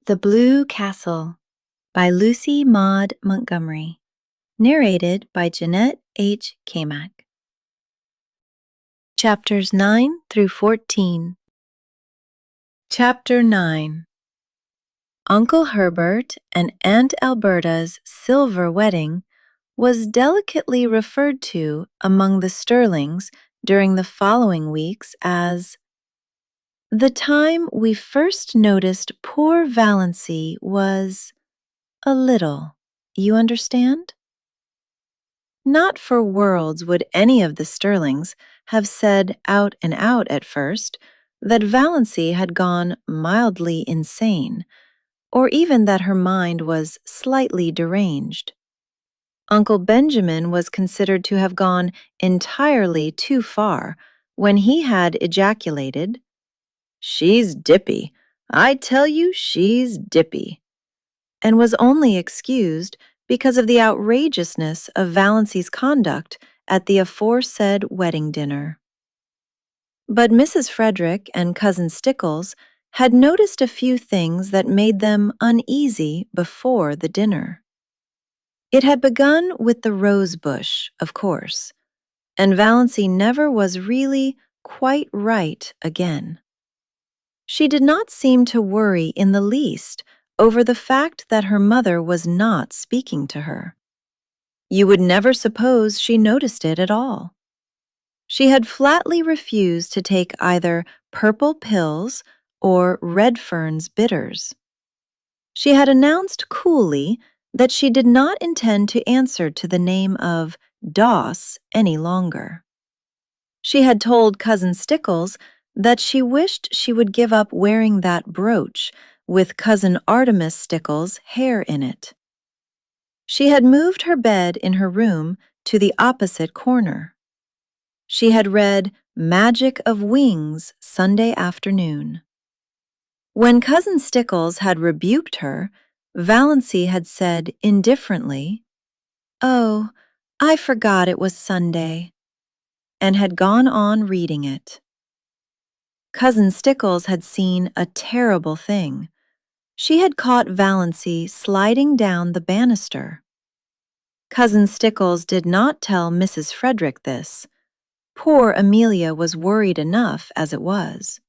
The Blue Castle by Lucy Maud Montgomery. Narrated by Jeanette H. Kaymak. Chapters 9 through 14. Chapter 9. Uncle Herbert and Aunt Alberta's silver wedding was delicately referred to among the Sterlings during the following weeks as the time we first noticed poor Valancy was a little, you understand? Not for worlds would any of the Sterlings have said out and out at first that Valancy had gone mildly insane, or even that her mind was slightly deranged. Uncle Benjamin was considered to have gone entirely too far when he had ejaculated, "She's dippy. I tell you, she's dippy," and was only excused because of the outrageousness of Valancy's conduct at the aforesaid wedding dinner. But Mrs. Frederick and Cousin Stickles had noticed a few things that made them uneasy before the dinner. It had begun with the rose bush, of course, and Valancy never was really quite right again. She did not seem to worry in the least over the fact that her mother was not speaking to her. You would never suppose she noticed it at all. She had flatly refused to take either purple pills or Redfern's bitters. She had announced coolly that she did not intend to answer to the name of Doss any longer. She had told Cousin Stickles that she wished she would give up wearing that brooch with Cousin Artemis Stickles' hair in it. She had moved her bed in her room to the opposite corner. She had read Magic of Wings Sunday afternoon. When Cousin Stickles had rebuked her, Valancy had said indifferently, "Oh, I forgot it was Sunday," and had gone on reading it. Cousin Stickles had seen a terrible thing. She had caught Valancy sliding down the banister. Cousin Stickles did not tell Mrs. Frederick this. Poor Amelia was worried enough as it was.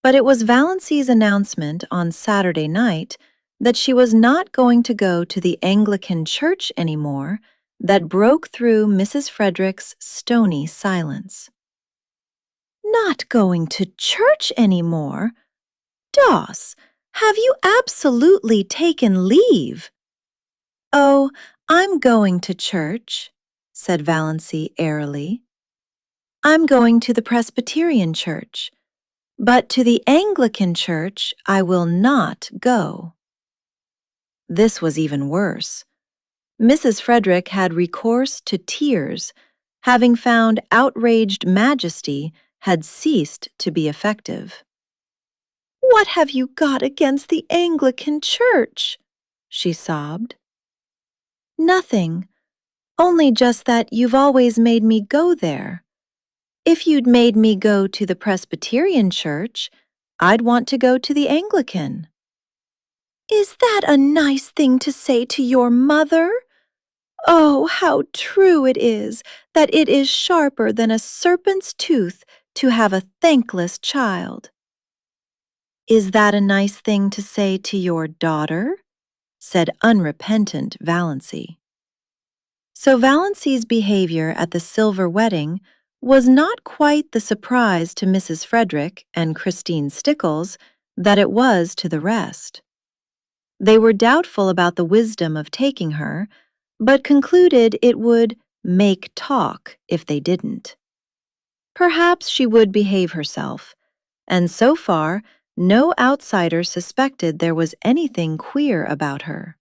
But it was Valancy's announcement on Saturday night that she was not going to go to the Anglican church anymore that broke through Mrs. Frederick's stony silence. "Not going to church anymore? Doss, have you absolutely taken leave?" "Oh, I'm going to church," said Valancy airily. "I'm going to the Presbyterian church, but to the Anglican church I will not go." This was even worse. Mrs. Frederick had recourse to tears, having found outraged majesty had ceased to be effective. "What have you got against the Anglican church?" she sobbed. "Nothing, only just that you've always made me go there. If you'd made me go to the Presbyterian church, I'd want to go to the Anglican." "Is that a nice thing to say to your mother? Oh, how true it is that it is sharper than a serpent's tooth to have a thankless child." "Is that a nice thing to say to your daughter?" said unrepentant Valancy. So Valancy's behavior at the silver wedding was not quite the surprise to Mrs. Frederick and Christine Stickles that it was to the rest. They were doubtful about the wisdom of taking her, but concluded it would make talk if they didn't. Perhaps she would behave herself, and so far, no outsider suspected there was anything queer about her.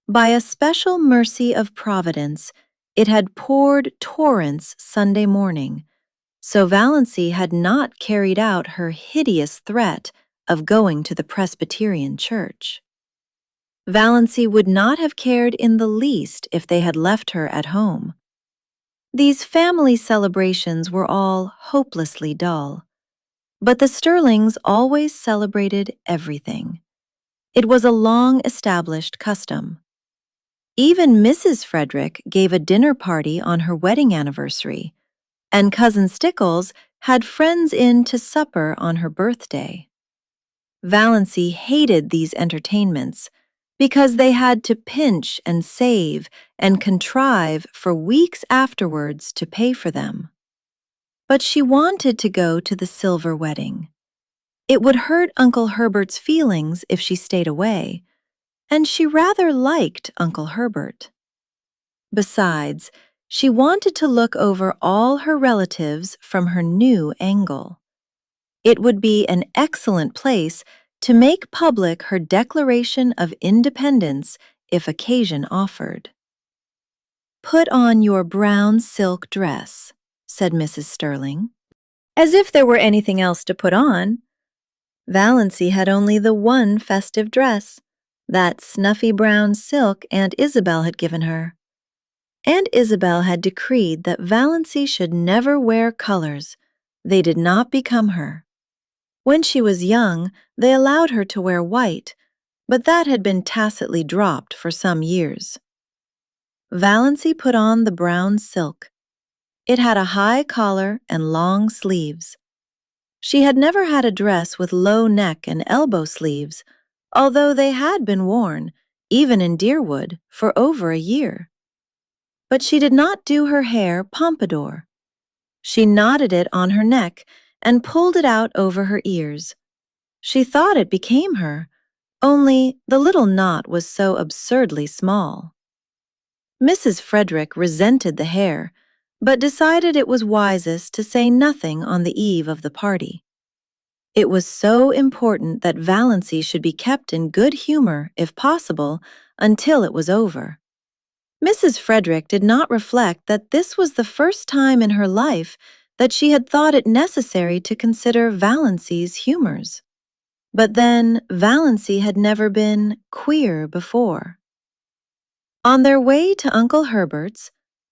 By a special mercy of Providence, it had poured torrents Sunday morning, so Valancy had not carried out her hideous threat of going to the Presbyterian church. Valancy would not have cared in the least if they had left her at home. These family celebrations were all hopelessly dull. But the Sterlings always celebrated everything. It was a long-established custom. Even Mrs. Frederick gave a dinner party on her wedding anniversary, and Cousin Stickles had friends in to supper on her birthday. Valancy hated these entertainments because they had to pinch and save and contrive for weeks afterwards to pay for them. But she wanted to go to the silver wedding. It would hurt Uncle Herbert's feelings if she stayed away, and she rather liked Uncle Herbert. Besides, she wanted to look over all her relatives from her new angle. It would be an excellent place to make public her Declaration of Independence if occasion offered. "Put on your brown silk dress," said Mrs. Sterling. As if there were anything else to put on. Valancy had only the one festive dress, that snuffy brown silk Aunt Isabel had given her. Aunt Isabel had decreed that Valancy should never wear colors. They did not become her. When she was young, they allowed her to wear white, but that had been tacitly dropped for some years. Valancy put on the brown silk. It had a high collar and long sleeves. She had never had a dress with low neck and elbow sleeves, although they had been worn, even in Deerwood, for over a year. But she did not do her hair pompadour. She knotted it on her neck and pulled it out over her ears. She thought it became her, only the little knot was so absurdly small. Mrs. Frederick resented the hair, but decided it was wisest to say nothing on the eve of the party. It was so important that Valancy should be kept in good humor, if possible, until it was over. Mrs. Frederick did not reflect that this was the first time in her life that she had thought it necessary to consider Valancy's humors. But then, Valancy had never been queer before. On their way to Uncle Herbert's,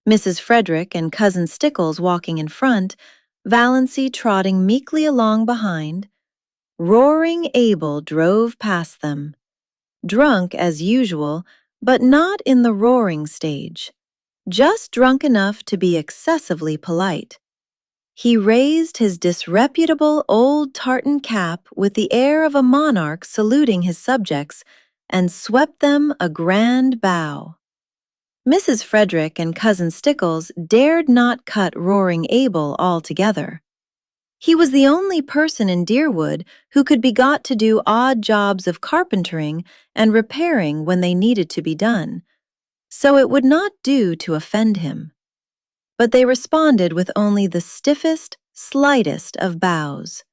Mrs. Frederick and Cousin Stickles walking in front, Valancy trotting meekly along behind, Roaring Abel drove past them, drunk as usual, but not in the roaring stage, just drunk enough to be excessively polite. He raised his disreputable old tartan cap with the air of a monarch saluting his subjects and swept them a grand bow. Mrs. Frederick and Cousin Stickles dared not cut Roaring Abel altogether. He was the only person in Deerwood who could be got to do odd jobs of carpentering and repairing when they needed to be done, so it would not do to offend him. But they responded with only the stiffest, slightest of bows.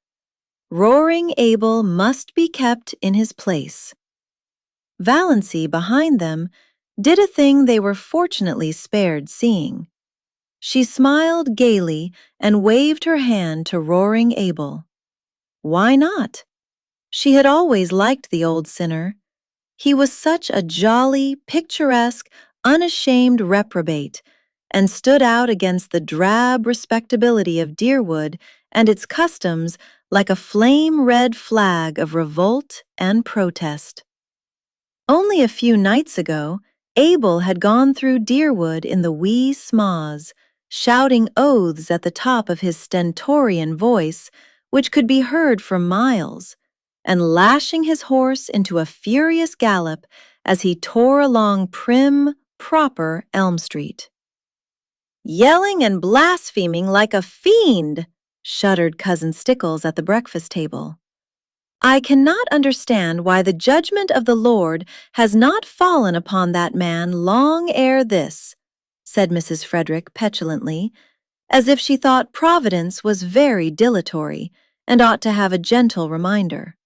Roaring Abel must be kept in his place. Valancy, behind them, did a thing they were fortunately spared seeing. She smiled gaily and waved her hand to Roaring Abel. Why not? She had always liked the old sinner. He was such a jolly, picturesque, unashamed reprobate, and stood out against the drab respectability of Deerwood and its customs like a flame-red flag of revolt and protest. Only a few nights ago, Abel had gone through Deerwood in the wee smaws, shouting oaths at the top of his stentorian voice, which could be heard for miles, and lashing his horse into a furious gallop as he tore along prim, proper Elm Street. "Yelling and blaspheming like a fiend," shuddered Cousin Stickles at the breakfast table. "I cannot understand why the judgment of the Lord has not fallen upon that man long ere this," said Mrs. Frederick petulantly, as if she thought Providence was very dilatory and ought to have a gentle reminder.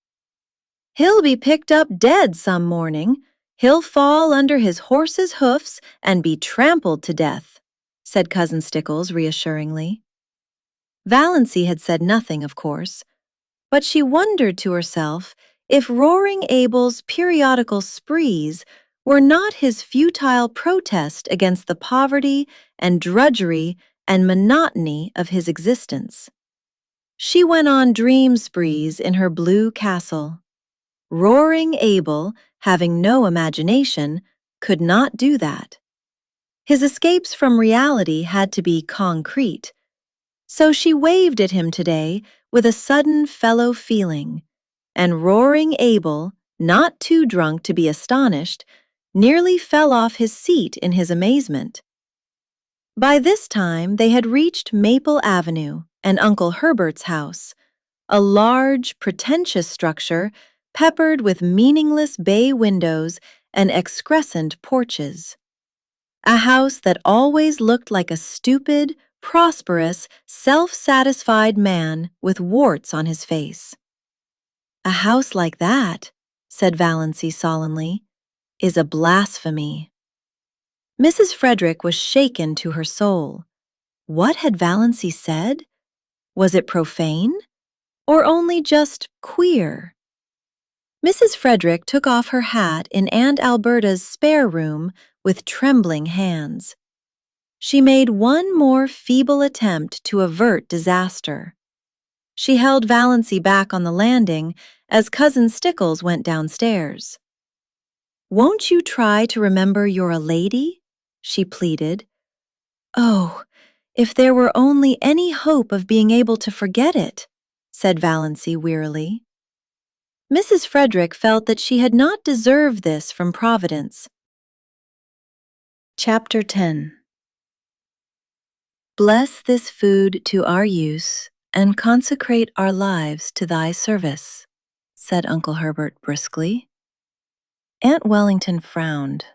"He'll be picked up dead some morning. He'll fall under his horse's hoofs and be trampled to death," said Cousin Stickles reassuringly. Valancy had said nothing, of course, but she wondered to herself if Roaring Abel's periodical sprees were not his futile protest against the poverty and drudgery and monotony of his existence. She went on dream sprees in her blue castle. Roaring Abel, having no imagination, could not do that. His escapes from reality had to be concrete. So she waved at him today with a sudden fellow feeling, and Roaring Abel, not too drunk to be astonished, nearly fell off his seat in his amazement. By this time they had reached Maple Avenue and Uncle Herbert's house, a large, pretentious structure peppered with meaningless bay windows and excrescent porches. A house that always looked like a stupid, prosperous, self-satisfied man with warts on his face. "A house like that," said Valancy solemnly, "is a blasphemy." Mrs. Frederick was shaken to her soul. What had Valancy said? Was it profane? Or only just queer? Mrs. Frederick took off her hat in Aunt Alberta's spare room with trembling hands. She made one more feeble attempt to avert disaster. She held Valancy back on the landing as Cousin Stickles went downstairs. "Won't you try to remember you're a lady?" she pleaded. "Oh, if there were only any hope of being able to forget it," said Valancy wearily. Mrs. Frederick felt that she had not deserved this from Providence. Chapter 10. "Bless this food to our use, and consecrate our lives to thy service," said Uncle Herbert briskly. Aunt Wellington frowned.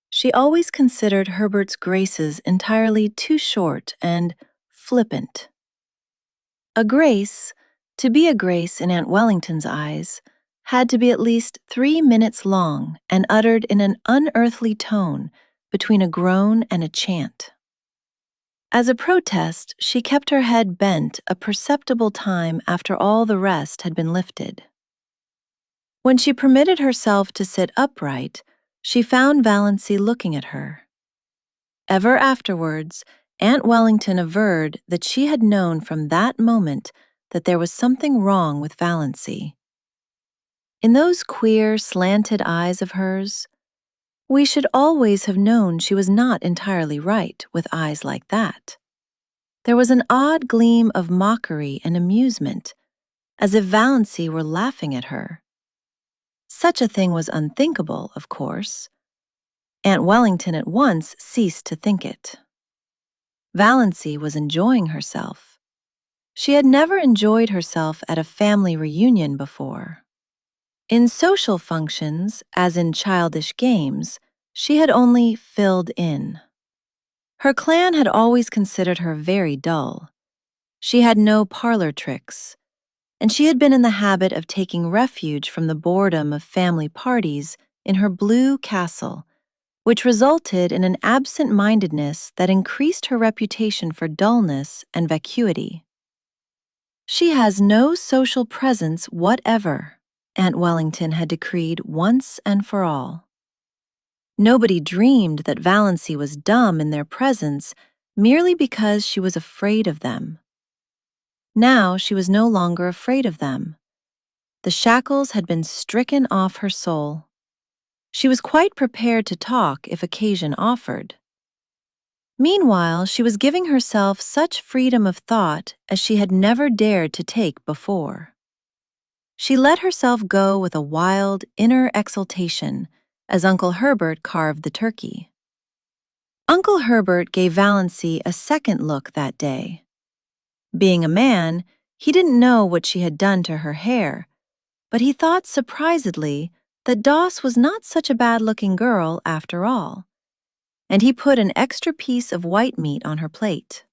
She always considered Herbert's graces entirely too short and flippant. A grace, to be a grace in Aunt Wellington's eyes, had to be at least 3 minutes long and uttered in an unearthly tone between a groan and a chant. As a protest, she kept her head bent a perceptible time after all the rest had been lifted. When she permitted herself to sit upright, she found Valancy looking at her. Ever afterwards, Aunt Wellington averred that she had known from that moment that there was something wrong with Valancy. In those queer, slanted eyes of hers, we should always have known she was not entirely right with eyes like that. There was an odd gleam of mockery and amusement, as if Valancy were laughing at her. Such a thing was unthinkable, of course. Aunt Wellington at once ceased to think it. Valancy was enjoying herself. She had never enjoyed herself at a family reunion before. In social functions, as in childish games, she had only filled in. Her clan had always considered her very dull. She had no parlor tricks, and she had been in the habit of taking refuge from the boredom of family parties in her blue castle, which resulted in an absent-mindedness that increased her reputation for dullness and vacuity. "She has no social presence whatever," Aunt Wellington had decreed once and for all. Nobody dreamed that Valancy was dumb in their presence merely because she was afraid of them. Now she was no longer afraid of them. The shackles had been stricken off her soul. She was quite prepared to talk if occasion offered. Meanwhile, she was giving herself such freedom of thought as she had never dared to take before. She let herself go with a wild, inner exultation as Uncle Herbert carved the turkey. Uncle Herbert gave Valancy a second look that day. Being a man, he didn't know what she had done to her hair, but he thought surprisedly that Doss was not such a bad-looking girl after all, and he put an extra piece of white meat on her plate.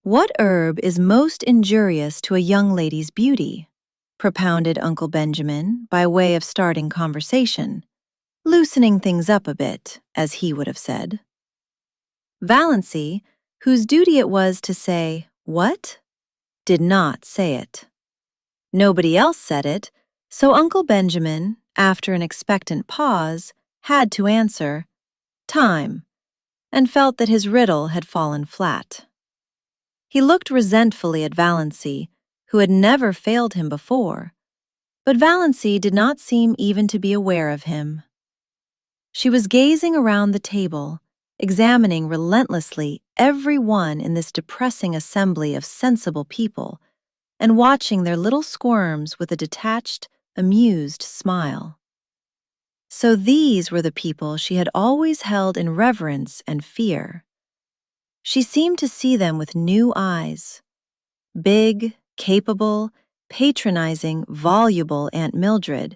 "What herb is most injurious to a young lady's beauty?" propounded Uncle Benjamin by way of starting conversation, loosening things up a bit, as he would have said. Valancy, whose duty it was to say, "What?" did not say it. Nobody else said it, so Uncle Benjamin, after an expectant pause, had to answer, "Time," and felt that his riddle had fallen flat. He looked resentfully at Valancy, who had never failed him before, But Valency did not seem even to be aware of him. She was gazing around the table, examining relentlessly every one in this depressing assembly of sensible people, and watching their little squirms with a detached, amused smile. So these were the people she had always held in reverence and fear. She seemed to see them with new eyes. Big, capable, patronizing, voluble Aunt Mildred,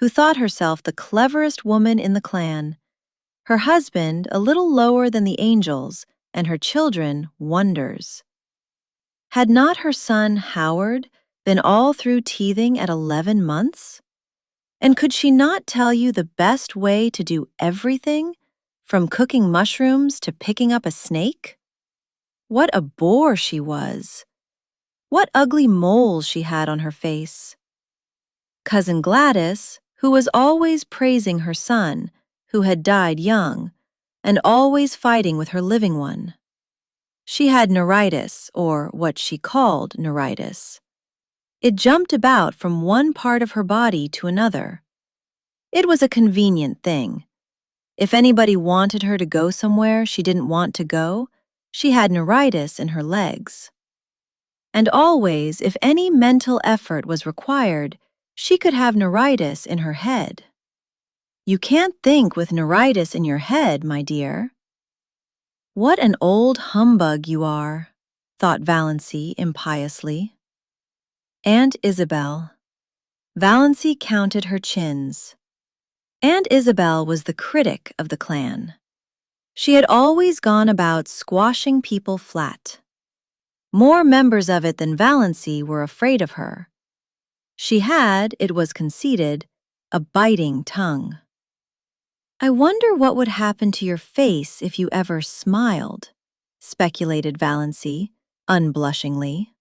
who thought herself the cleverest woman in the clan, her husband a little lower than the angels, and her children wonders. Had not her son, Howard, been all through teething at 11 months? And could she not tell you the best way to do everything, from cooking mushrooms to picking up a snake? What a bore she was! What ugly moles she had on her face! Cousin Gladys, who was always praising her son, who had died young, and always fighting with her living one. She had neuritis, or what she called neuritis. It jumped about from one part of her body to another. It was a convenient thing. If anybody wanted her to go somewhere she didn't want to go, she had neuritis in her legs. And always, if any mental effort was required, she could have neuritis in her head. You can't think with neuritis in your head, my dear. What an old humbug you are, thought Valency impiously. Aunt Isabel. Valency counted her chins. Aunt Isabel was the critic of the clan. She had always gone about squashing people flat. More members of it than Valency were afraid of her. She had, it was conceded, a biting tongue. I wonder what would happen to your face if you ever smiled, speculated Valency, unblushingly.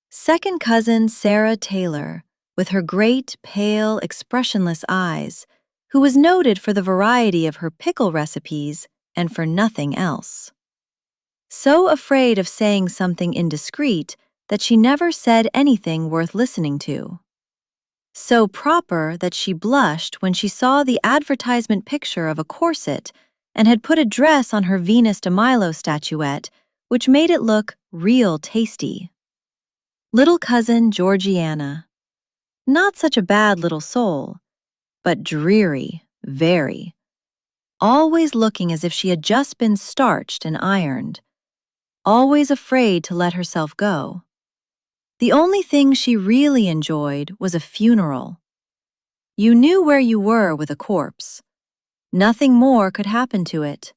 Second cousin Sarah Taylor, with her great, pale, expressionless eyes, who was noted for the variety of her pickle recipes and for nothing else. So afraid of saying something indiscreet that she never said anything worth listening to. So proper that she blushed when she saw the advertisement picture of a corset and had put a dress on her Venus de Milo statuette, which made it look real tasty. Little cousin Georgiana. Not such a bad little soul, but dreary, very. Always looking as if she had just been starched and ironed. Always afraid to let herself go. The only thing she really enjoyed was a funeral. You knew where you were with a corpse. Nothing more could happen to it.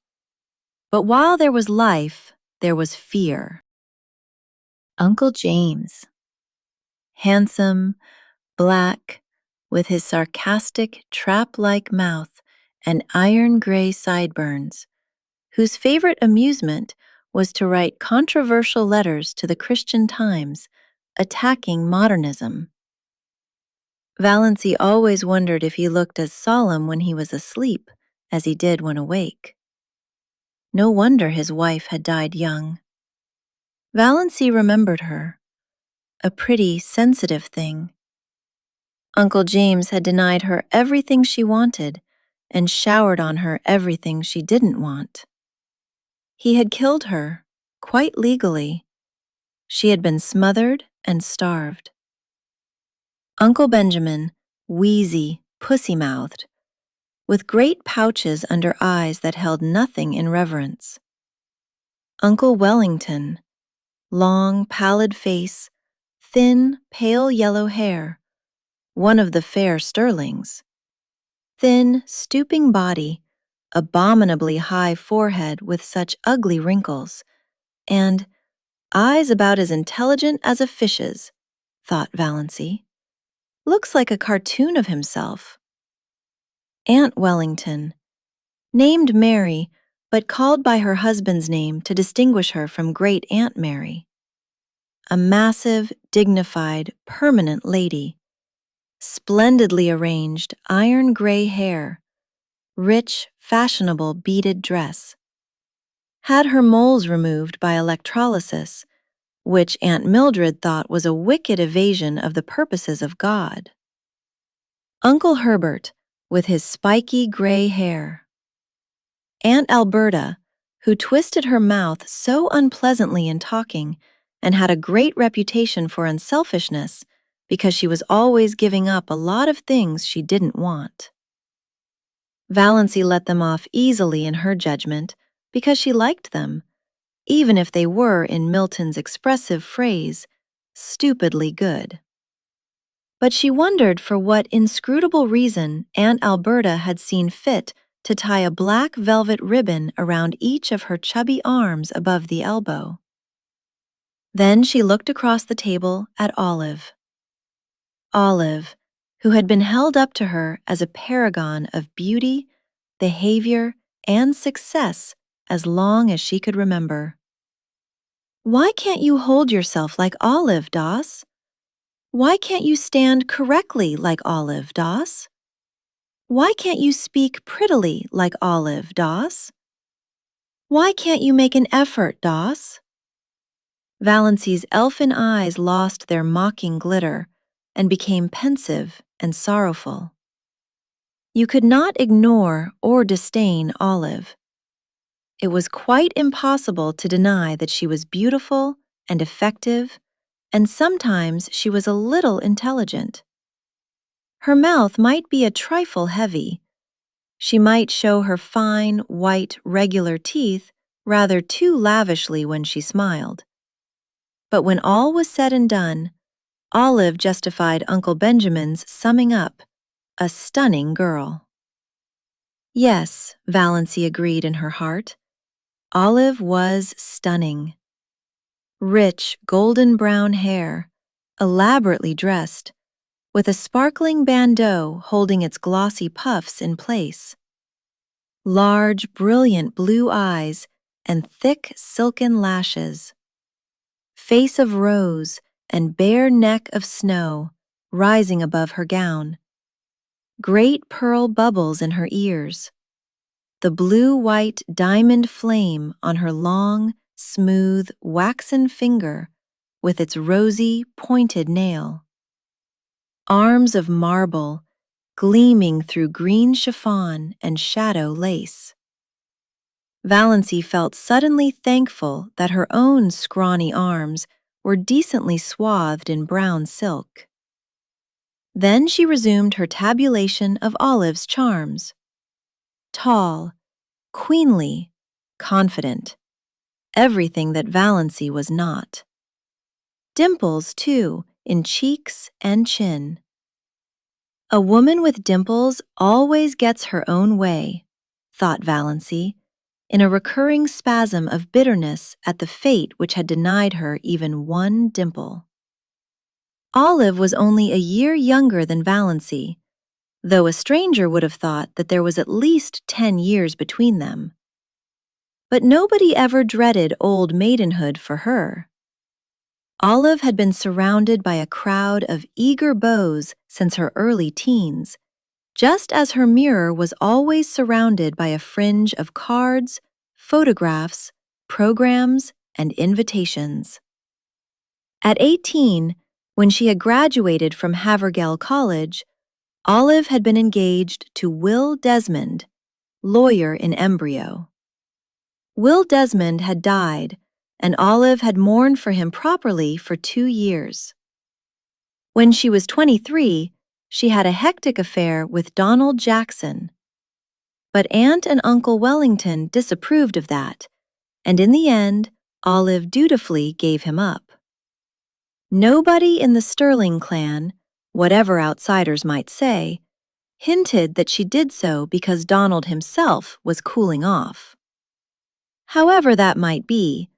But while there was life, there was fear. Uncle James. Handsome, black, with his sarcastic, trap-like mouth and iron-gray sideburns, whose favorite amusement was to write controversial letters to the Christian Times, attacking modernism. Valency always wondered if he looked as solemn when he was asleep as he did when awake. No wonder his wife had died young. Valency remembered her, a pretty, sensitive thing. Uncle James had denied her everything she wanted and showered on her everything she didn't want. He had killed her, quite legally. She had been smothered and starved. Uncle Benjamin, wheezy, pussy-mouthed, with great pouches under eyes that held nothing in reverence. Uncle Wellington, long, pallid face, thin, pale yellow hair, one of the fair Sterlings. Thin, stooping body, abominably high forehead with such ugly wrinkles, and eyes about as intelligent as a fish's, thought Valency. Looks like a cartoon of himself. Aunt Wellington, named Mary, but called by her husband's name to distinguish her from Great Aunt Mary. A massive, dignified, permanent lady. Splendidly arranged, iron-gray hair. Rich, fashionable beaded dress. Had her moles removed by electrolysis, which Aunt Mildred thought was a wicked evasion of the purposes of God. Uncle Herbert, with his spiky gray hair. Aunt Alberta, who twisted her mouth so unpleasantly in talking and had a great reputation for unselfishness because she was always giving up a lot of things she didn't want. Valancy let them off easily in her judgment because she liked them, even if they were, in Milton's expressive phrase, stupidly good. But she wondered for what inscrutable reason Aunt Alberta had seen fit to tie a black velvet ribbon around each of her chubby arms above the elbow. Then she looked across the table at Olive. Olive, who had been held up to her as a paragon of beauty, behavior, and success as long as she could remember. "Why can't you hold yourself like Olive, Doss? Why can't you stand correctly like Olive, Doss? Why can't you speak prettily like Olive, Doss? Why can't you make an effort, Doss?" Valancy's elfin eyes lost their mocking glitter and became pensive and sorrowful. You could not ignore or disdain Olive. It was quite impossible to deny that she was beautiful and effective, and sometimes she was a little intelligent. Her mouth might be a trifle heavy. She might show her fine, white, regular teeth rather too lavishly when she smiled. But when all was said and done, Olive justified Uncle Benjamin's summing up, a stunning girl. Yes, Valancy agreed in her heart. Olive was stunning. Rich, golden brown hair, elaborately dressed, with a sparkling bandeau holding its glossy puffs in place. Large, brilliant blue eyes and thick, silken lashes. Face of rose and bare neck of snow rising above her gown. Great pearl bubbles in her ears. The blue-white diamond flame on her long, smooth, waxen finger with its rosy, pointed nail. Arms of marble, gleaming through green chiffon and shadow lace. Valancy felt suddenly thankful that her own scrawny arms were decently swathed in brown silk. Then she resumed her tabulation of Olive's charms. Tall, queenly, confident, everything that Valancy was not. Dimples, too, in cheeks and chin. A woman with dimples always gets her own way, thought Valancy, in a recurring spasm of bitterness at the fate which had denied her even one dimple. Olive was only a year younger than Valancy, though a stranger would have thought that there was at least 10 years between them. But nobody ever dreaded old maidenhood for her. Olive had been surrounded by a crowd of eager beaux since her early teens, just as her mirror was always surrounded by a fringe of cards, photographs, programs, and invitations. At 18, when she had graduated from Havergal College, Olive had been engaged to Will Desmond, lawyer in embryo. Will Desmond had died, and Olive had mourned for him properly for 2 years. When she was 23, she had a hectic affair with Donald Jackson. But Aunt and Uncle Wellington disapproved of that, and in the end, Olive dutifully gave him up. Nobody in the Sterling clan, whatever outsiders might say, hinted that she did so because Donald himself was cooling off. However that might be,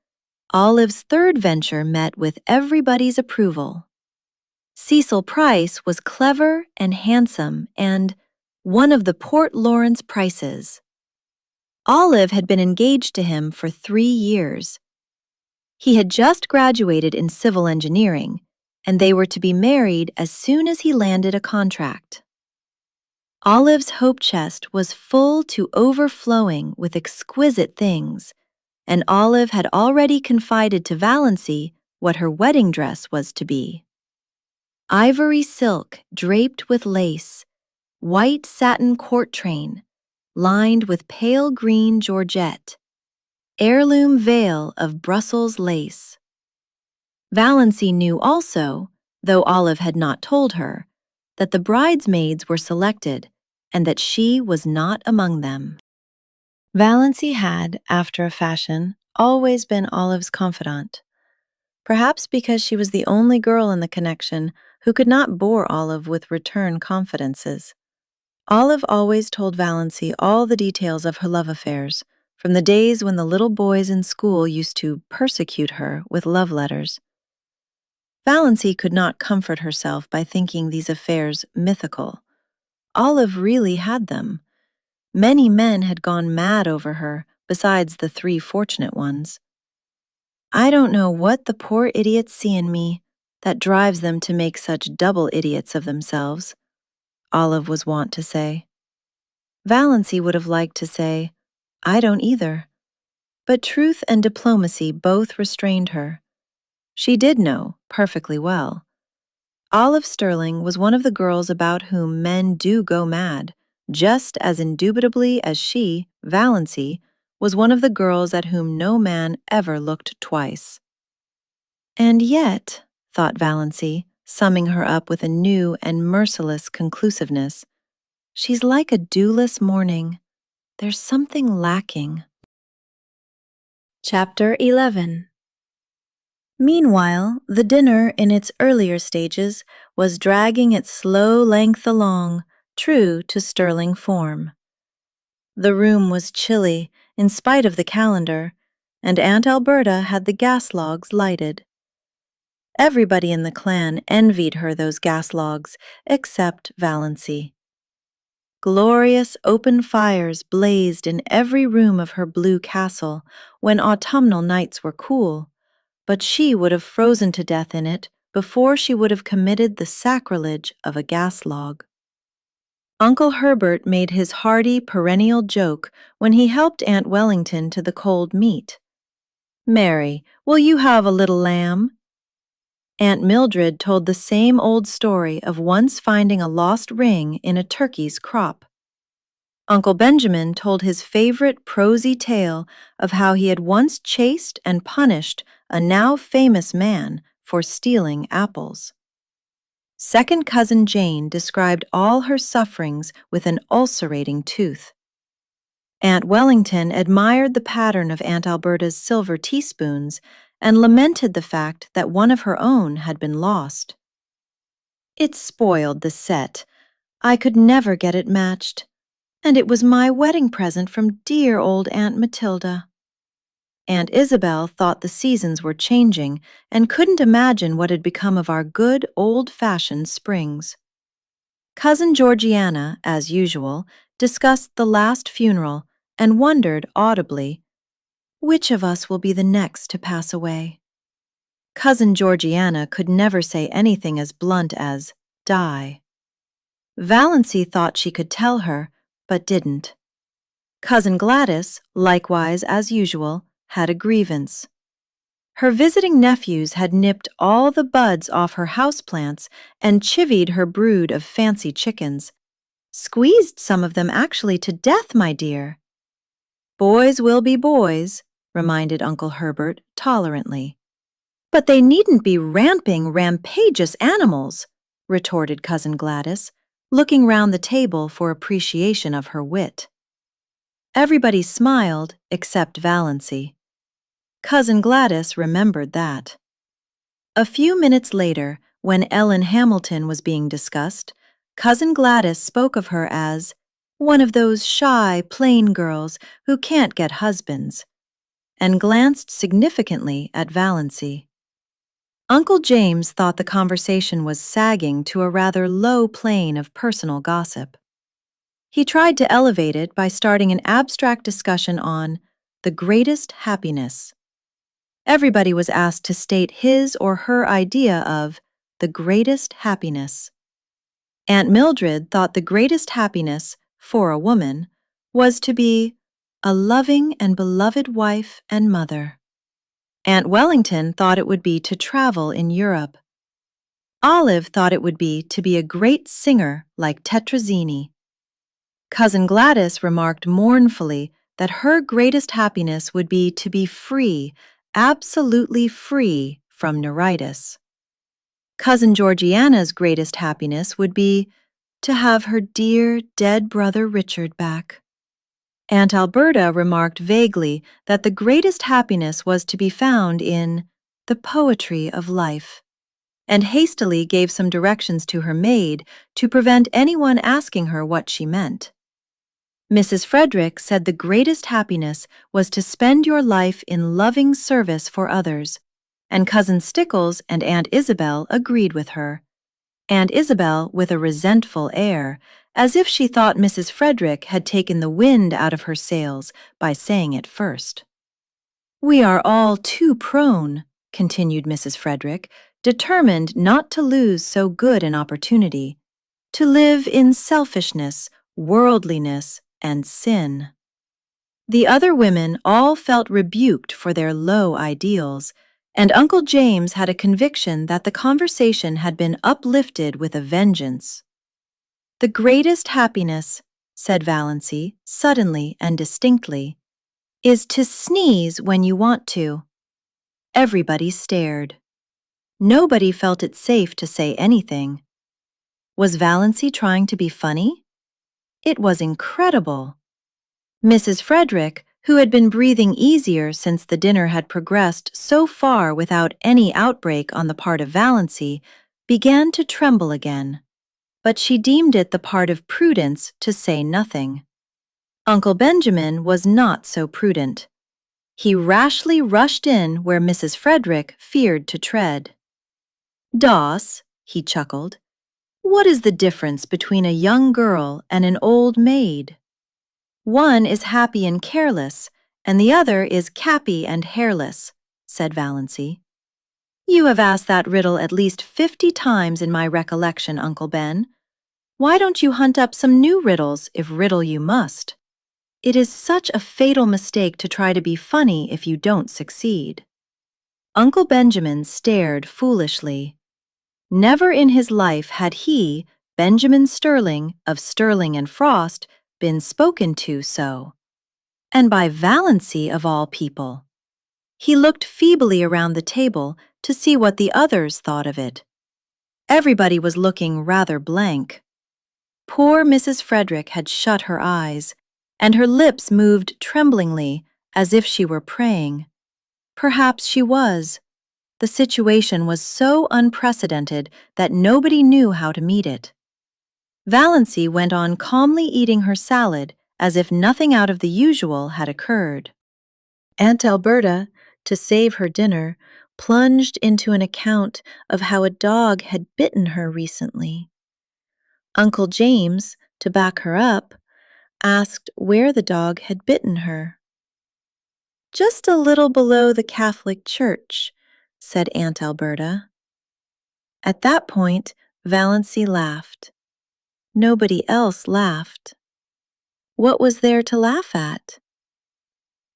Olive's third venture met with everybody's approval. Cecil Price was clever and handsome and one of the Port Lawrence Prices. Olive had been engaged to him for 3 years. He had just graduated in civil engineering, and they were to be married as soon as he landed a contract. Olive's hope chest was full to overflowing with exquisite things, and Olive had already confided to Valancy what her wedding dress was to be. Ivory silk draped with lace, white satin court train, lined with pale green georgette, heirloom veil of Brussels lace. Valency knew also, though Olive had not told her, that the bridesmaids were selected and that she was not among them. Valency had, after a fashion, always been Olive's confidant, perhaps because she was the only girl in the connection who could not bore Olive with return confidences. Olive always told Valency all the details of her love affairs, from the days when the little boys in school used to persecute her with love letters. Valency could not comfort herself by thinking these affairs mythical. Olive really had them. Many men had gone mad over her, besides the 3 fortunate ones. I don't know what the poor idiots see in me that drives them to make such double idiots of themselves, Olive was wont to say. Valency would have liked to say, I don't either. But truth and diplomacy both restrained her. She did know, perfectly well. Olive Sterling was one of the girls about whom men do go mad, just as indubitably as she, Valency, was one of the girls at whom no man ever looked twice. And yet, thought Valency, summing her up with a new and merciless conclusiveness, she's like a dewless morning. There's something lacking. Chapter 11. Meanwhile, the dinner in its earlier stages was dragging its slow length along, true to Sterling form. The room was chilly, in spite of the calendar, and Aunt Alberta had the gas logs lighted. Everybody in the clan envied her those gas logs, except Valency. Glorious open fires blazed in every room of her blue castle when autumnal nights were cool, but she would have frozen to death in it before she would have committed the sacrilege of a gas log. Uncle Herbert made his hearty perennial joke when he helped Aunt Wellington to the cold meat. "Mary, will you have a little lamb?" Aunt Mildred told the same old story of once finding a lost ring in a turkey's crop. Uncle Benjamin told his favorite prosy tale of how he had once chased and punished a now famous man for stealing apples. Second cousin Jane described all her sufferings with an ulcerating tooth. Aunt Wellington admired the pattern of Aunt Alberta's silver teaspoons and lamented the fact that one of her own had been lost. "It spoiled the set. I could never get it matched. And it was my wedding present from dear old Aunt Matilda." Aunt Isabel thought the seasons were changing and couldn't imagine what had become of our good old-fashioned springs. Cousin Georgiana, as usual, discussed the last funeral and wondered audibly, which of us will be the next to pass away? Cousin Georgiana could never say anything as blunt as die. Valency thought she could tell her, but didn't. Cousin Gladys, likewise as usual, had a grievance. Her visiting nephews had nipped all the buds off her houseplants and chivied her brood of fancy chickens. "Squeezed some of them actually to death, my dear." "Boys will be boys," reminded Uncle Herbert tolerantly. "But they needn't be ramping, rampageous animals," retorted Cousin Gladys, looking round the table for appreciation of her wit. Everybody smiled except Valency. Cousin Gladys remembered that. A few minutes later, when Ellen Hamilton was being discussed, Cousin Gladys spoke of her as one of those shy, plain girls who can't get husbands, and glanced significantly at Valency. Uncle James thought the conversation was sagging to a rather low plane of personal gossip. He tried to elevate it by starting an abstract discussion on the greatest happiness. Everybody was asked to state his or her idea of the greatest happiness. Aunt Mildred thought the greatest happiness, for a woman, was to be a loving and beloved wife and mother. Aunt Wellington thought it would be to travel in Europe. Olive thought it would be to be a great singer like Tetrazzini. Cousin Gladys remarked mournfully that her greatest happiness would be to be free, absolutely free from neuritis. Cousin Georgiana's greatest happiness would be to have her dear dead brother Richard back. Aunt Alberta remarked vaguely that the greatest happiness was to be found in the poetry of life, and hastily gave some directions to her maid to prevent anyone asking her what she meant. Mrs. Frederick said the greatest happiness was to spend your life in loving service for others, and Cousin Stickles and Aunt Isabel agreed with her. Aunt Isabel with a resentful air, as if she thought Mrs. Frederick had taken the wind out of her sails by saying it first. "We are all too prone," continued Mrs. Frederick, determined not to lose so good an opportunity, "to live in selfishness, worldliness, and sin." The other women all felt rebuked for their low ideals, and Uncle James had a conviction that the conversation had been uplifted with a vengeance. "The greatest happiness," said Valancy, suddenly and distinctly, "is to sneeze when you want to." Everybody stared. Nobody felt it safe to say anything. Was Valancy trying to be funny? It was incredible. Mrs. Frederick, who had been breathing easier since the dinner had progressed so far without any outbreak on the part of Valancy, began to tremble again. But she deemed it the part of prudence to say nothing. Uncle Benjamin was not so prudent. He rashly rushed in where Mrs. Frederick feared to tread. "Doss," he chuckled, "what is the difference between a young girl and an old maid? One is happy and careless, and the other is cappy and hairless," said Valancy. "You have asked that riddle at least 50 times in my recollection, Uncle Ben. Why don't you hunt up some new riddles if riddle you must? It is such a fatal mistake to try to be funny if you don't succeed." Uncle Benjamin stared foolishly. Never in his life had he, Benjamin Sterling of Sterling and Frost, been spoken to so. And by Valancy of all people. He looked feebly around the table to see what the others thought of it. Everybody was looking rather blank. Poor Mrs. Frederick had shut her eyes, and her lips moved tremblingly as if she were praying. Perhaps she was. The situation was so unprecedented that nobody knew how to meet it. Valancy went on calmly eating her salad as if nothing out of the usual had occurred. Aunt Alberta, to save her dinner, plunged into an account of how a dog had bitten her recently. Uncle James, to back her up, asked where the dog had bitten her. "Just a little below the Catholic Church," said Aunt Alberta. At that point, Valancy laughed. Nobody else laughed. What was there to laugh at?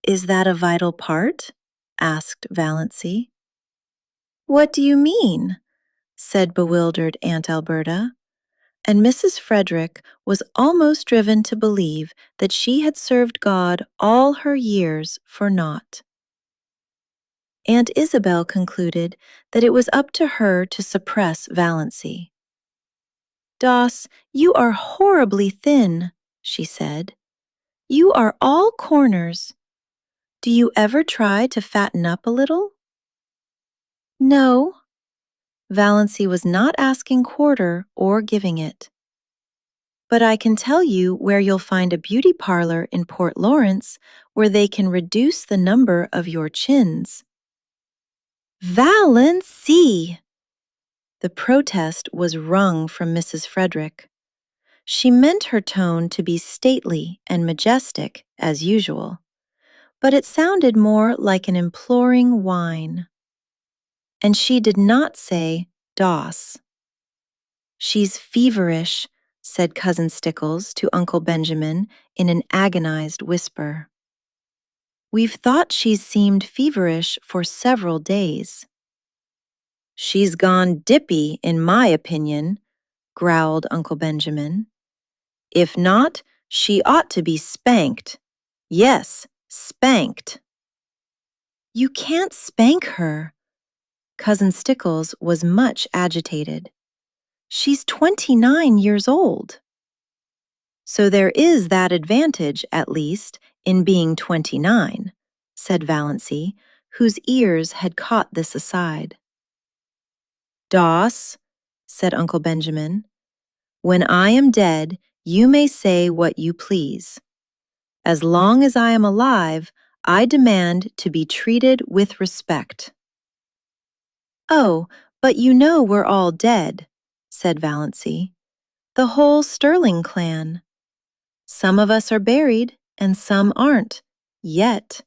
"Is that a vital part?" asked Valancy. "What do you mean?" said bewildered Aunt Alberta, and Mrs. Frederick was almost driven to believe that she had served God all her years for naught. Aunt Isabel concluded that it was up to her to suppress Valancy. "Doss, you are horribly thin," she said. "You are all corners. Do you ever try to fatten up a little?" "No." Valancy was not asking quarter or giving it. "But I can tell you where you'll find a beauty parlor in Port Lawrence where they can reduce the number of your chins." "Valancy!" The protest was wrung from Mrs. Frederick. She meant her tone to be stately and majestic, as usual, but it sounded more like an imploring whine. And she did not say "Doss." "She's feverish," said Cousin Stickles to Uncle Benjamin in an agonized whisper. "We've thought she's seemed feverish for several days." "She's gone dippy, in my opinion," growled Uncle Benjamin. "If not, She ought to be spanked. Yes, spanked. You can't spank her. Cousin Stickles was much agitated. She's 29 years old. So there is that advantage, at least, in being 29, said Valancy, whose ears had caught this aside. Doss, said Uncle Benjamin, when I am dead, you may say what you please. As long as I am alive, I demand to be treated with respect. Oh, but you know we're all dead, said Valancy. The whole Sterling clan. Some of us are buried and some aren't, yet.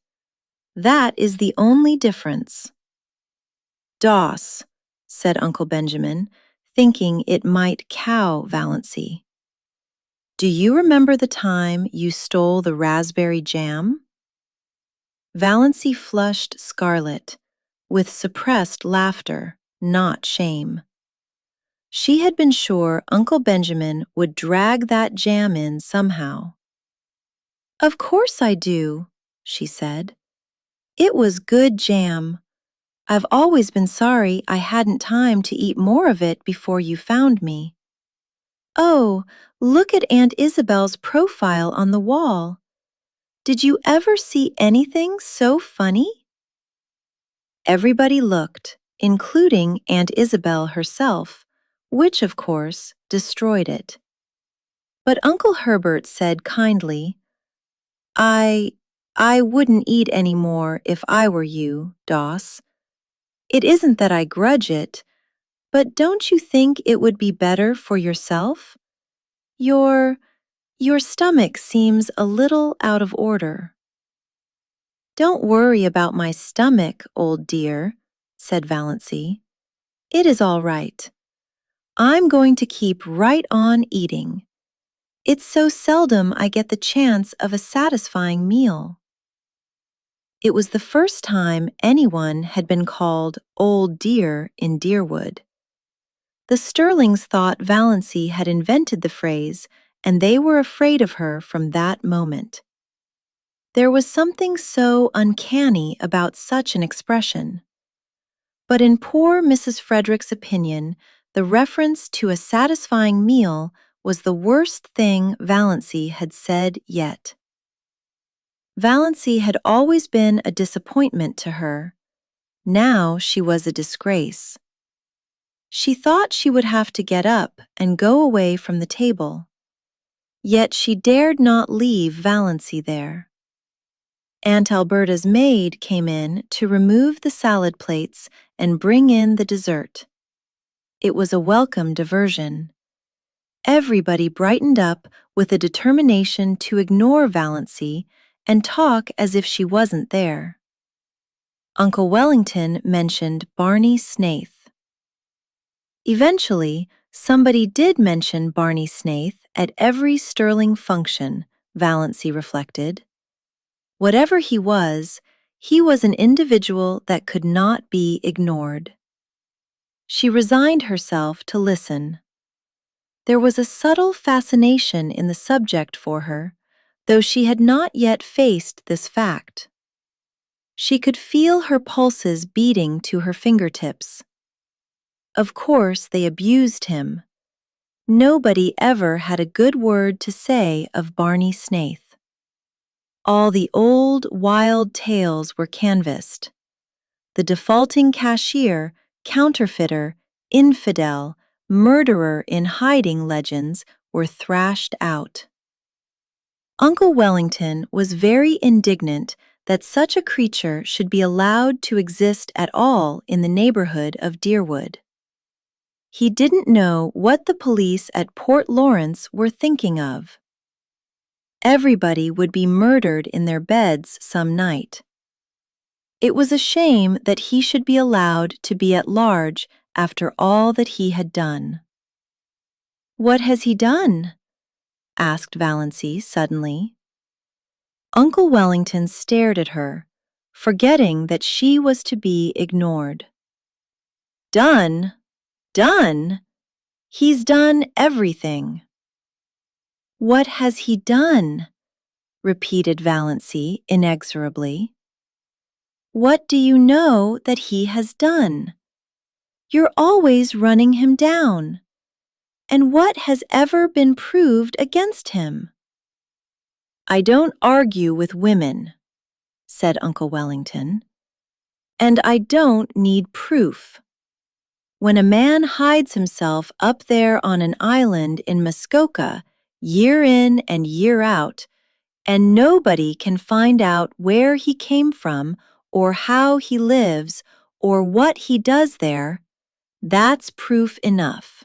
That is the only difference. Doss, said Uncle Benjamin, thinking it might cow Valancy. Do you remember the time you stole the raspberry jam? Valancy flushed scarlet, with suppressed laughter, not shame. She had been sure Uncle Benjamin would drag that jam in somehow. Of course I do, she said. It was good jam. I've always been sorry I hadn't time to eat more of it before you found me. Oh, look at Aunt Isabel's profile on the wall. Did you ever see anything so funny? Everybody looked, including Aunt Isabel herself, which, of course, destroyed it. But Uncle Herbert said kindly, I wouldn't eat any more if I were you, Doss. It isn't that I grudge it, but don't you think it would be better for yourself? Your stomach seems a little out of order. Don't worry about my stomach, old dear, said Valancy. It is all right. I'm going to keep right on eating. It's so seldom I get the chance of a satisfying meal. It was the first time anyone had been called Old Dear in Deerwood. The Sterlings thought Valancy had invented the phrase, and they were afraid of her from that moment. There was something so uncanny about such an expression. But in poor Mrs. Frederick's opinion, the reference to a satisfying meal was the worst thing Valancy had said yet. Valancy had always been a disappointment to her. Now she was a disgrace. She thought she would have to get up and go away from the table. Yet she dared not leave Valancy there. Aunt Alberta's maid came in to remove the salad plates and bring in the dessert. It was a welcome diversion. Everybody brightened up with a determination to ignore Valancy and talk as if she wasn't there. Uncle Wellington mentioned Barney Snaith. Eventually, somebody did mention Barney Snaith at every Sterling function, Valancy reflected. Whatever he was an individual that could not be ignored. She resigned herself to listen. There was a subtle fascination in the subject for her, though she had not yet faced this fact. She could feel her pulses beating to her fingertips. Of course, they abused him. Nobody ever had a good word to say of Barney Snaith. All the old, wild tales were canvassed. The defaulting cashier, counterfeiter, infidel, murderer in hiding legends were thrashed out. Uncle Wellington was very indignant that such a creature should be allowed to exist at all in the neighborhood of Deerwood. He didn't know what the police at Port Lawrence were thinking of. Everybody would be murdered in their beds some night. It was a shame that he should be allowed to be at large after all that he had done. What has he done? Asked Valancy suddenly. Uncle Wellington stared at her, forgetting that she was to be ignored. Done? Done? He's done everything. "What has he done?" repeated Valancy inexorably. "What do you know that he has done? You're always running him down. And what has ever been proved against him?" "I don't argue with women," said Uncle Wellington, "and I don't need proof. When a man hides himself up there on an island in Muskoka year in and year out, and nobody can find out where he came from or how he lives or what he does there, that's proof enough.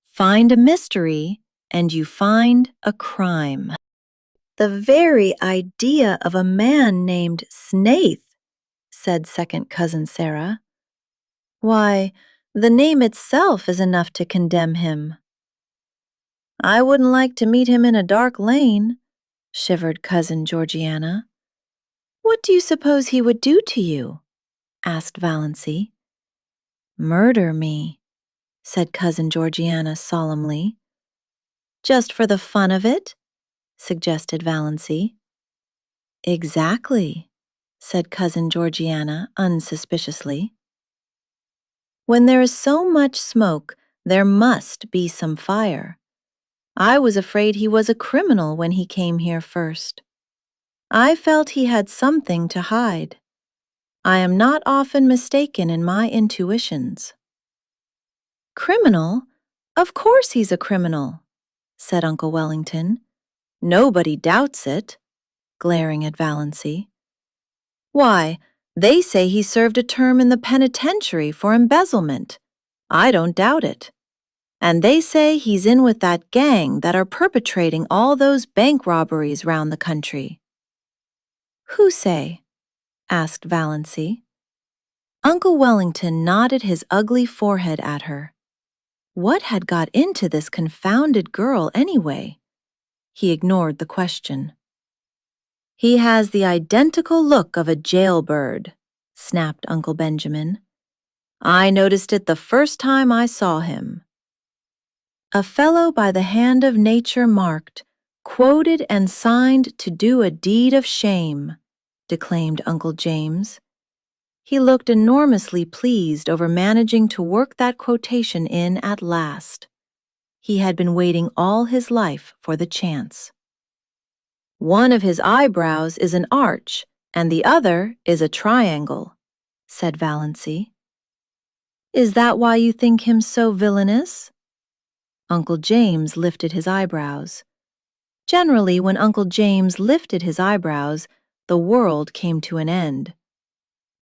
Find a mystery, and you find a crime." "The very idea of a man named Snaith," said second cousin Sarah. "Why, the name itself is enough to condemn him." "I wouldn't like to meet him in a dark lane," shivered cousin Georgiana. "What do you suppose he would do to you?" asked Valancy. "Murder me," said cousin Georgiana solemnly. "Just for the fun of it?" suggested Valancy. "Exactly," said cousin Georgiana unsuspiciously. "When there is so much smoke, there must be some fire. I was afraid he was a criminal when he came here first. I felt he had something to hide. I am not often mistaken in my intuitions." "Criminal? Of course he's a criminal," said Uncle Wellington. "Nobody doubts it," glaring at Valancy. "Why, they say he served a term in the penitentiary for embezzlement. I don't doubt it. And they say he's in with that gang that are perpetrating all those bank robberies round the country." "Who say?" asked Valancy. Uncle Wellington nodded his ugly forehead at her. What had got into this confounded girl anyway? He ignored the question. "He has the identical look of a jailbird," snapped Uncle Benjamin. "I noticed it the first time I saw him." "A fellow by the hand of nature marked, quoted and signed to do a deed of shame," declaimed Uncle James. He looked enormously pleased over managing to work that quotation in at last. He had been waiting all his life for the chance. "One of his eyebrows is an arch, and the other is a triangle," said Valancy. "Is that why you think him so villainous?" Uncle James lifted his eyebrows. Generally, when Uncle James lifted his eyebrows, the world came to an end.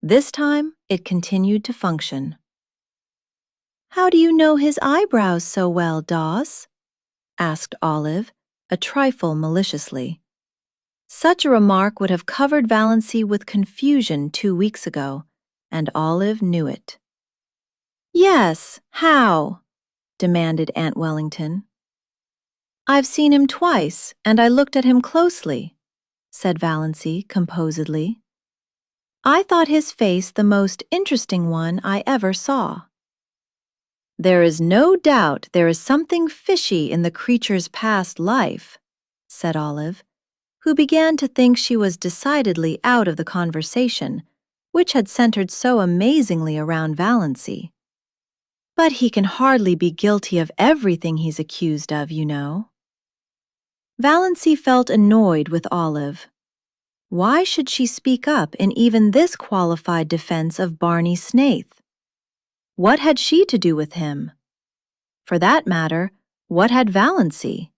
This time, it continued to function. "How do you know his eyebrows so well, Doss?" asked Olive, a trifle maliciously. Such a remark would have covered Valancy with confusion 2 weeks ago, and Olive knew it. "Yes, how?" demanded Aunt Wellington. "I've seen him twice, and I looked at him closely," said Valancy composedly. "I thought his face the most interesting one I ever saw." "There is no doubt there is something fishy in the creature's past life," said Olive, who began to think she was decidedly out of the conversation, which had centered so amazingly around Valancy. "But he can hardly be guilty of everything he's accused of, you know." Valancy felt annoyed with Olive. Why should she speak up in even this qualified defense of Barney Snaith? What had she to do with him? For that matter, what had Valancy?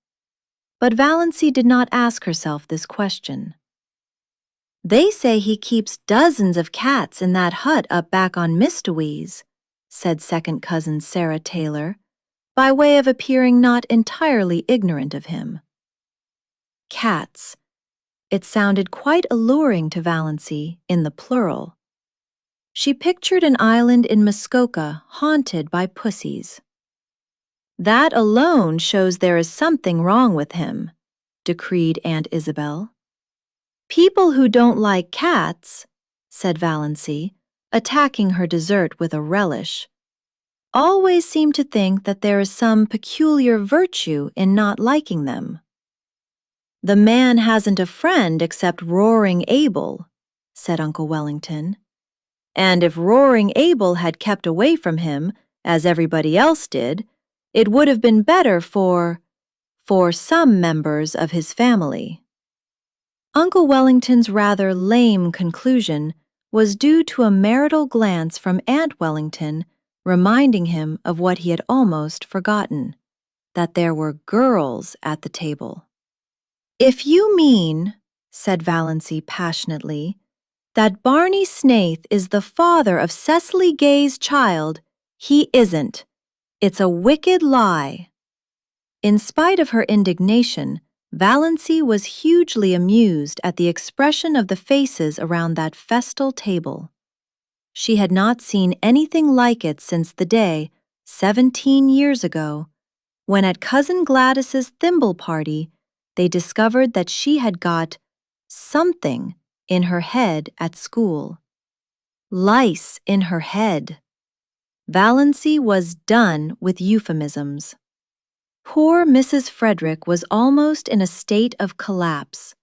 But Valancy did not ask herself this question. "They say he keeps dozens of cats in that hut up back on Mistawese," said second cousin Sarah Taylor, by way of appearing not entirely ignorant of him. Cats. It sounded quite alluring to Valancy in the plural. She pictured an island in Muskoka haunted by pussies. "That alone shows there is something wrong with him," decreed Aunt Isabel. "People who don't like cats," said Valancy, attacking her dessert with a relish, always seem to think that there is some peculiar virtue in not liking them. "The man hasn't a friend except Roaring Abel," said Uncle Wellington. "And if Roaring Abel had kept away from him, as everybody else did, it would have been better for some members of his family." Uncle Wellington's rather lame conclusion was due to a marital glance from Aunt Wellington reminding him of what he had almost forgotten, that there were girls at the table. "If you mean," said Valancy passionately, "that Barney Snaith is the father of Cecily Gay's child, he isn't. It's a wicked lie." In spite of her indignation, Valancy was hugely amused at the expression of the faces around that festal table. She had not seen anything like it since the day, 17 years ago, when at Cousin Gladys's thimble party, they discovered that she had got something in her head at school. Lice in her head. Valancy was done with euphemisms. Poor Mrs. Frederick was almost in a state of collapse.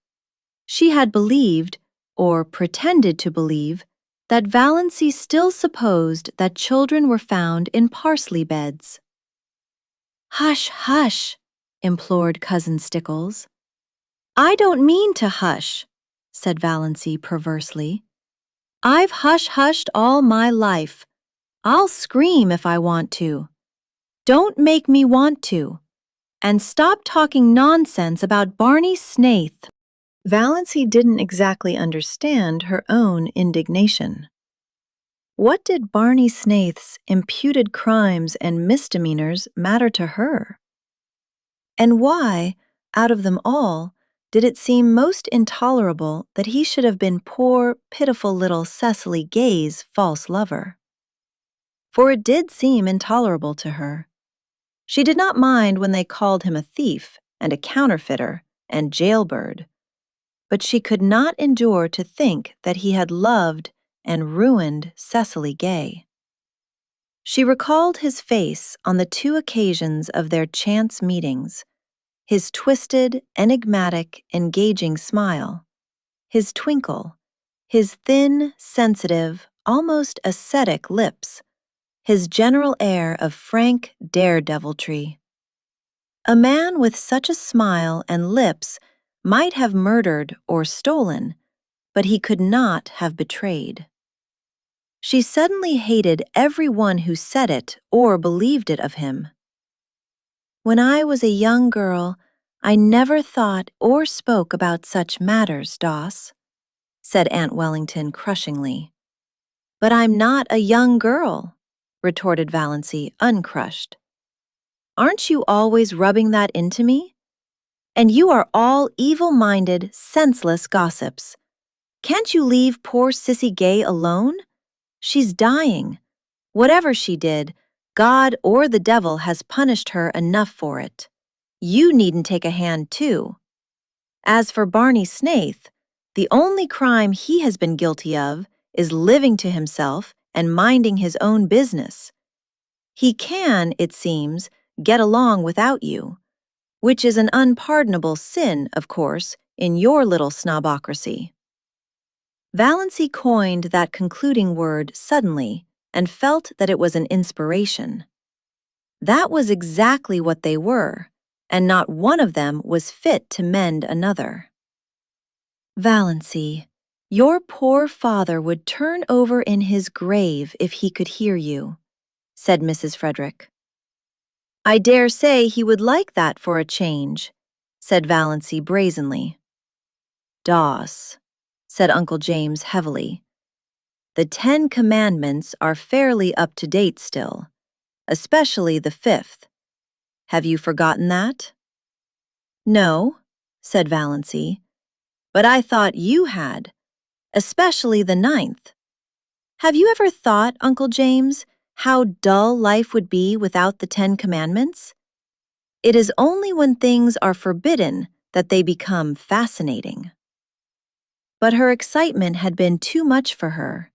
She had believed, or pretended to believe, that Valancy still supposed that children were found in parsley beds. "Hush, hush," implored Cousin Stickles. "I don't mean to hush," said Valancy perversely. "I've hush-hushed all my life. I'll scream if I want to. Don't make me want to. And stop talking nonsense about Barney Snaith." Valancy didn't exactly understand her own indignation. What did Barney Snaith's imputed crimes and misdemeanors matter to her? And why, out of them all, did it seem most intolerable that he should have been poor, pitiful little Cecily Gay's false lover? For it did seem intolerable to her. She did not mind when they called him a thief and a counterfeiter and jailbird, but she could not endure to think that he had loved and ruined Cecily Gay. She recalled his face on the 2 occasions of their chance meetings, his twisted, enigmatic, engaging smile, his twinkle, his thin, sensitive, almost ascetic lips, his general air of frank daredeviltry. A man with such a smile and lips might have murdered or stolen, but he could not have betrayed. She suddenly hated every one who said it or believed it of him. "When I was a young girl, I never thought or spoke about such matters, Doss," said Aunt Wellington crushingly. "But I'm not a young girl," retorted Valancy, uncrushed. "Aren't you always rubbing that into me? And you are all evil-minded, senseless gossips. Can't you leave poor Cissy Gay alone? She's dying. Whatever she did, God or the devil has punished her enough for it. You needn't take a hand, too. As for Barney Snaith, the only crime he has been guilty of is living to himself and minding his own business. He can, it seems, get along without you, which is an unpardonable sin, of course, in your little snobocracy." Valancy coined that concluding word suddenly and felt that it was an inspiration. That was exactly what they were, and not one of them was fit to mend another. "Valancy, your poor father would turn over in his grave if he could hear you," said Mrs. Frederick. "I dare say he would like that for a change," said Valancy brazenly. "Doss," said Uncle James heavily, "the 10 Commandments are fairly up to date still, especially the 5th. Have you forgotten that?" "No," said Valancy, "but I thought you had, especially the 9th. Have you ever thought, Uncle James, how dull life would be without the 10 Commandments? It is only when things are forbidden that they become fascinating." But her excitement had been too much for her.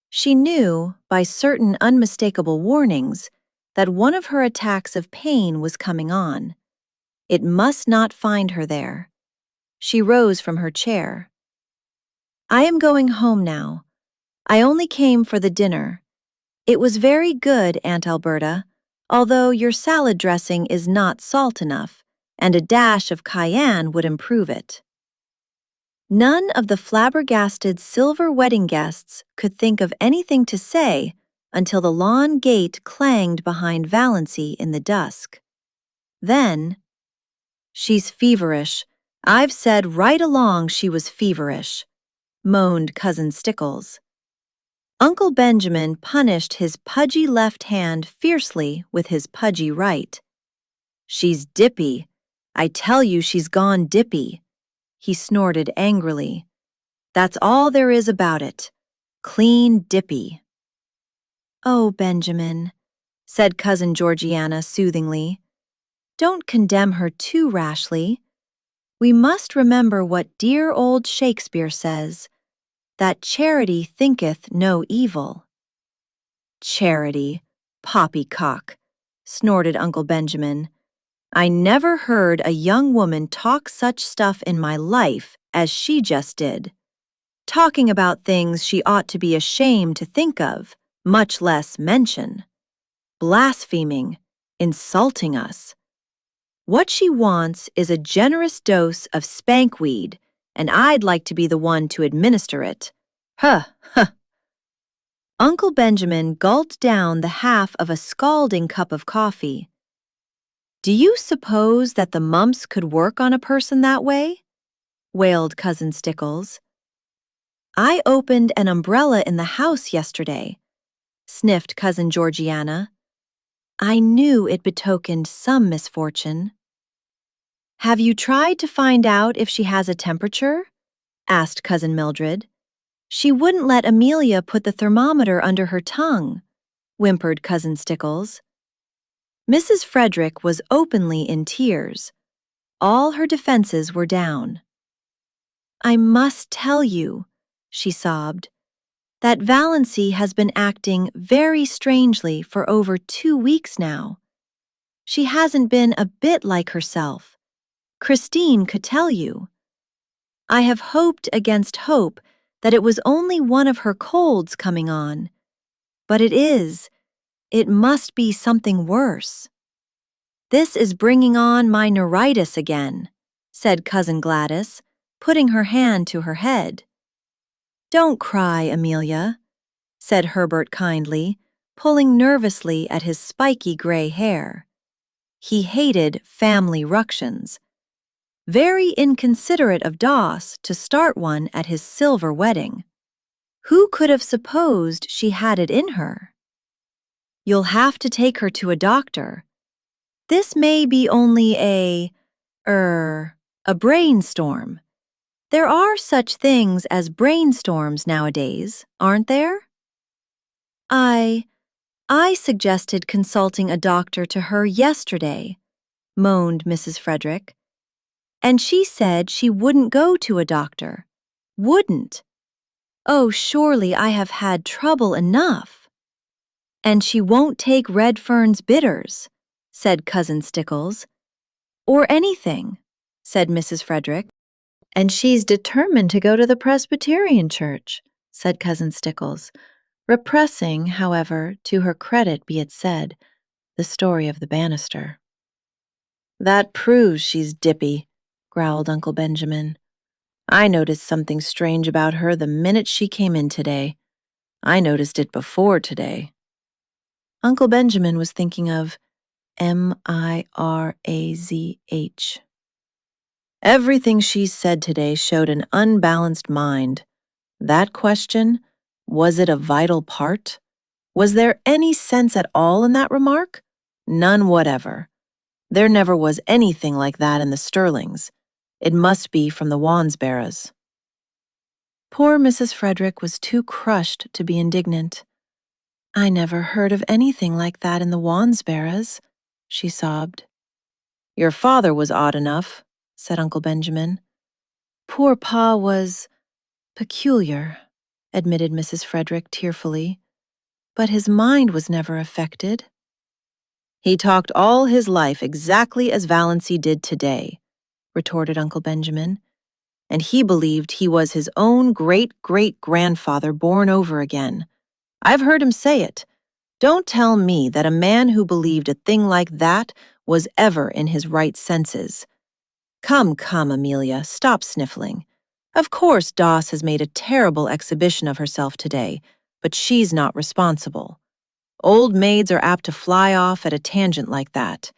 She knew, by certain unmistakable warnings, that one of her attacks of pain was coming on. It must not find her there. She rose from her chair. "I am going home now. I only came for the dinner. It was very good, Aunt Alberta, although your salad dressing is not salt enough, and a dash of cayenne would improve it." None of the flabbergasted silver wedding guests could think of anything to say until the lawn gate clanged behind Valancy in the dusk. Then, "She's feverish. I've said right along she was feverish," moaned Cousin Stickles. Uncle Benjamin punished his pudgy left hand fiercely with his pudgy right. "She's dippy. I tell you she's gone dippy," he snorted angrily. "That's all there is about it. Clean dippy." "Oh, Benjamin," said Cousin Georgiana soothingly, "don't condemn her too rashly. We must remember what dear old Shakespeare says, that charity thinketh no evil." "Charity, poppycock," snorted Uncle Benjamin. "I never heard a young woman talk such stuff in my life as she just did. Talking about things she ought to be ashamed to think of, much less mention. Blaspheming, insulting us. What she wants is a generous dose of spankweed, and I'd like to be the one to administer it. Huh, huh." Uncle Benjamin gulped down the half of a scalding cup of coffee. "Do you suppose that the mumps could work on a person that way?" wailed Cousin Stickles. "I opened an umbrella in the house yesterday," sniffed Cousin Georgiana. "I knew it betokened some misfortune." "Have you tried to find out if she has a temperature?" asked Cousin Mildred. "She wouldn't let Amelia put the thermometer under her tongue," whimpered Cousin Stickles. Mrs. Frederick was openly in tears. All her defenses were down. "I must tell you," she sobbed, "that Valancy has been acting very strangely for over 2 weeks now. She hasn't been a bit like herself. Christine could tell you. I have hoped against hope that it was only one of her colds coming on. But it must be something worse. This is bringing on my neuritis again," said Cousin Gladys, putting her hand to her head. "Don't cry, Amelia," said Herbert kindly, pulling nervously at his spiky gray hair. He hated family ructions. Very inconsiderate of Doss to start one at his silver wedding. Who could have supposed she had it in her? "You'll have to take her to a doctor. This may be only a brainstorm. There are such things as brainstorms nowadays, aren't there?" I suggested consulting a doctor to her yesterday," moaned Mrs. Frederick. "And she said she wouldn't go to a doctor. Wouldn't. Oh, surely I have had trouble enough." "And she won't take Redfern's bitters," said Cousin Stickles. "Or anything," said Mrs. Frederick. "And she's determined to go to the Presbyterian church," said Cousin Stickles, repressing, however, to her credit be it said, the story of the banister. "That proves she's dippy," growled Uncle Benjamin. "I noticed something strange about her the minute she came in today. I noticed it before today." Uncle Benjamin was thinking of Mirazh. "Everything she said today showed an unbalanced mind. That question, was it a vital part? Was there any sense at all in that remark? None whatever. There never was anything like that in the Sterlings. It must be from the Wansbarras." Poor Mrs. Frederick was too crushed to be indignant. "I never heard of anything like that in the Wansbarras," she sobbed. "Your father was odd enough," said Uncle Benjamin. "Poor Pa was peculiar," admitted Mrs. Frederick tearfully. "But his mind was never affected." "He talked all his life exactly as Valancy did today," retorted Uncle Benjamin, "and he believed he was his own great-great-grandfather born over again. I've heard him say it. Don't tell me that a man who believed a thing like that was ever in his right senses. Come, come, Amelia, stop sniffling. Of course Doss has made a terrible exhibition of herself today, but she's not responsible. Old maids are apt to fly off at a tangent like that.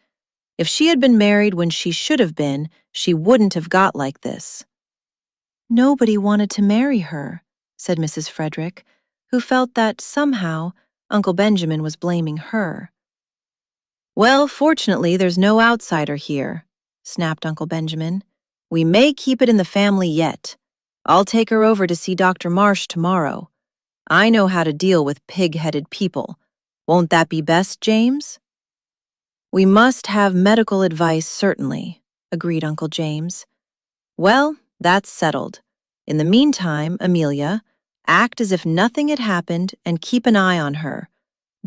If she had been married when she should have been, she wouldn't have got like this." "Nobody wanted to marry her," said Mrs. Frederick, who felt that somehow Uncle Benjamin was blaming her. "Well, fortunately, there's no outsider here," snapped Uncle Benjamin. "We may keep it in the family yet. I'll take her over to see Dr. Marsh tomorrow. I know how to deal with pig-headed people. Won't that be best, James?" "We must have medical advice, certainly," agreed Uncle James. "Well, that's settled. In the meantime, Amelia, act as if nothing had happened and keep an eye on her.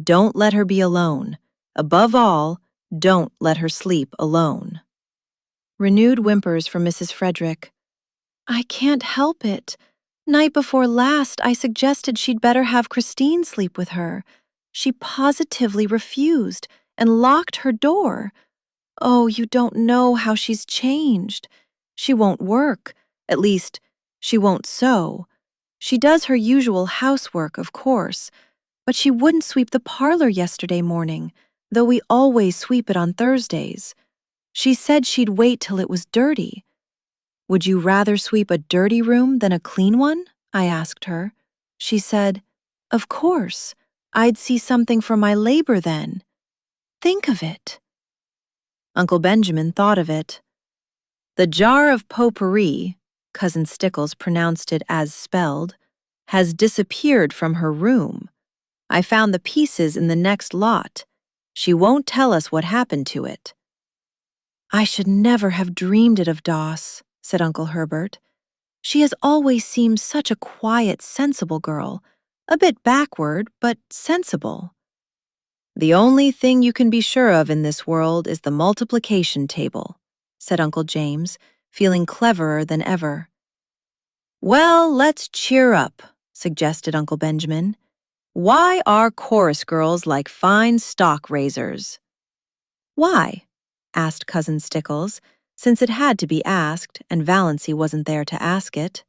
Don't let her be alone. Above all, don't let her sleep alone." Renewed whimpers from Mrs. Frederick. "I can't help it. Night before last, I suggested she'd better have Christine sleep with her. She positively refused and locked her door. Oh, you don't know how she's changed. She won't work. At least, she won't sew. She does her usual housework, of course, but she wouldn't sweep the parlor yesterday morning, though we always sweep it on Thursdays. She said she'd wait till it was dirty. 'Would you rather sweep a dirty room than a clean one?' I asked her. She said, 'Of course. I'd see something for my labor then.' Think of it." Uncle Benjamin thought of it. "The jar of potpourri," Cousin Stickles pronounced it as spelled, "has disappeared from her room. I found the pieces in the next lot. She won't tell us what happened to it." "I should never have dreamed it of Doss," said Uncle Herbert. "She has always seemed such a quiet, sensible girl, a bit backward, but sensible." "The only thing you can be sure of in this world is the multiplication table," said Uncle James, feeling cleverer than ever. "Well, let's cheer up," suggested Uncle Benjamin. "Why are chorus girls like fine stock raisers?" "Why?" asked Cousin Stickles, since it had to be asked and Valancy wasn't there to ask it.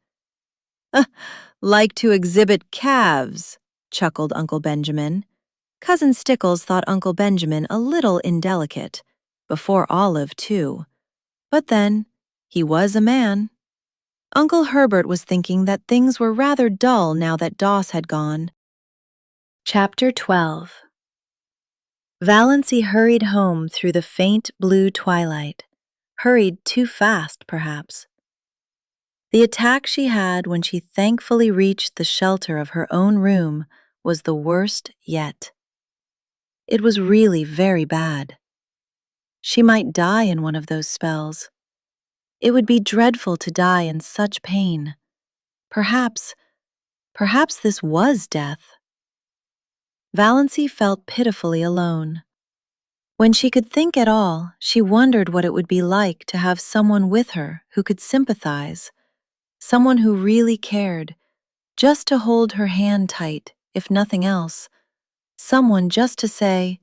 "Like to exhibit calves," chuckled Uncle Benjamin. Cousin Stickles thought Uncle Benjamin a little indelicate, before Olive, too. But then, he was a man. Uncle Herbert was thinking that things were rather dull now that Doss had gone. Chapter 12. Valancy hurried home through the faint blue twilight. Hurried too fast, perhaps. The attack she had when she thankfully reached the shelter of her own room was the worst yet. It was really very bad. She might die in one of those spells. It would be dreadful to die in such pain. Perhaps this was death. Valancy felt pitifully alone. When she could think at all, she wondered what it would be like to have someone with her who could sympathize, someone who really cared, just to hold her hand tight, if nothing else, someone just to say,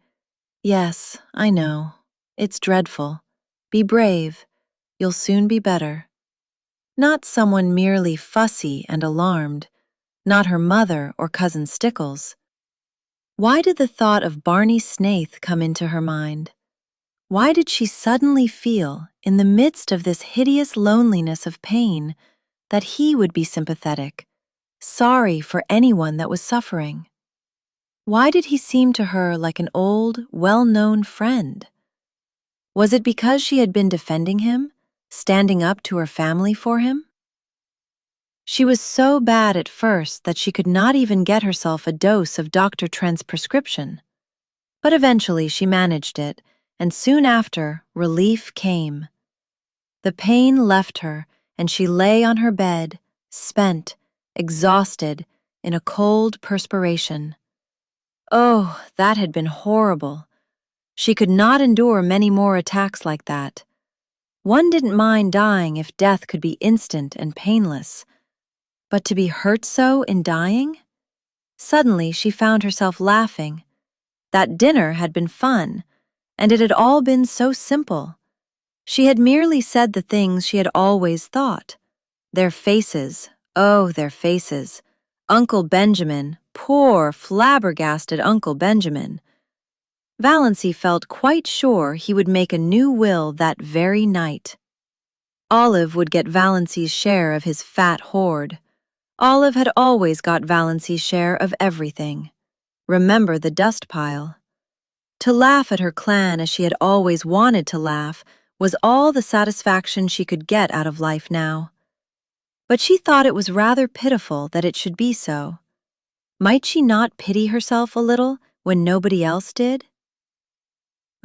"Yes, I know. It's dreadful. Be brave. You'll soon be better." Not someone merely fussy and alarmed, not her mother or Cousin Stickles. Why did the thought of Barney Snaith come into her mind? Why did she suddenly feel, in the midst of this hideous loneliness of pain, that he would be sympathetic, sorry for anyone that was suffering? Why did he seem to her like an old, well-known friend? Was it because she had been defending him, standing up to her family for him? She was so bad at first that she could not even get herself a dose of Dr. Trent's prescription. But eventually she managed it, and soon after, relief came. The pain left her, and she lay on her bed, spent, exhausted, in a cold perspiration. Oh, that had been horrible. She could not endure many more attacks like that. One didn't mind dying if death could be instant and painless. But to be hurt so in dying? Suddenly she found herself laughing. That dinner had been fun, and it had all been so simple. She had merely said the things she had always thought. Their faces, oh, their faces. Uncle Benjamin, poor, flabbergasted Uncle Benjamin. Valancy felt quite sure he would make a new will that very night. Olive would get Valancy's share of his fat hoard. Olive had always got Valancy's share of everything. Remember the dust pile. To laugh at her clan as she had always wanted to laugh was all the satisfaction she could get out of life now. But she thought it was rather pitiful that it should be so. Might she not pity herself a little when nobody else did?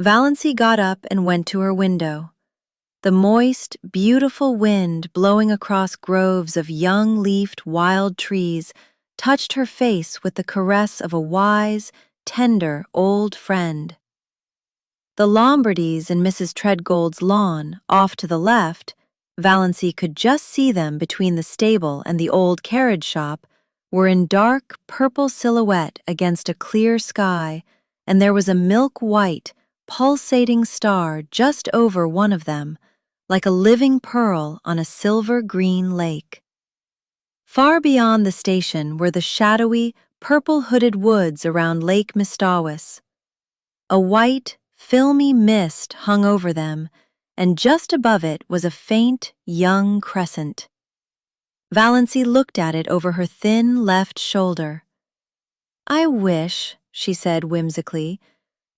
Valancy got up and went to her window. The moist, beautiful wind blowing across groves of young-leafed wild trees touched her face with the caress of a wise, tender old friend. The Lombardys in Mrs. Treadgold's lawn, off to the left, Valancy could just see them between the stable and the old carriage shop, were in dark purple silhouette against a clear sky, and there was a milk-white, pulsating star just over one of them, like a living pearl on a silver-green lake. Far beyond the station were the shadowy, purple-hooded woods around Lake Mistawis. A white, filmy mist hung over them, and just above it was a faint, young crescent. Valancy looked at it over her thin left shoulder. "I wish," she said whimsically,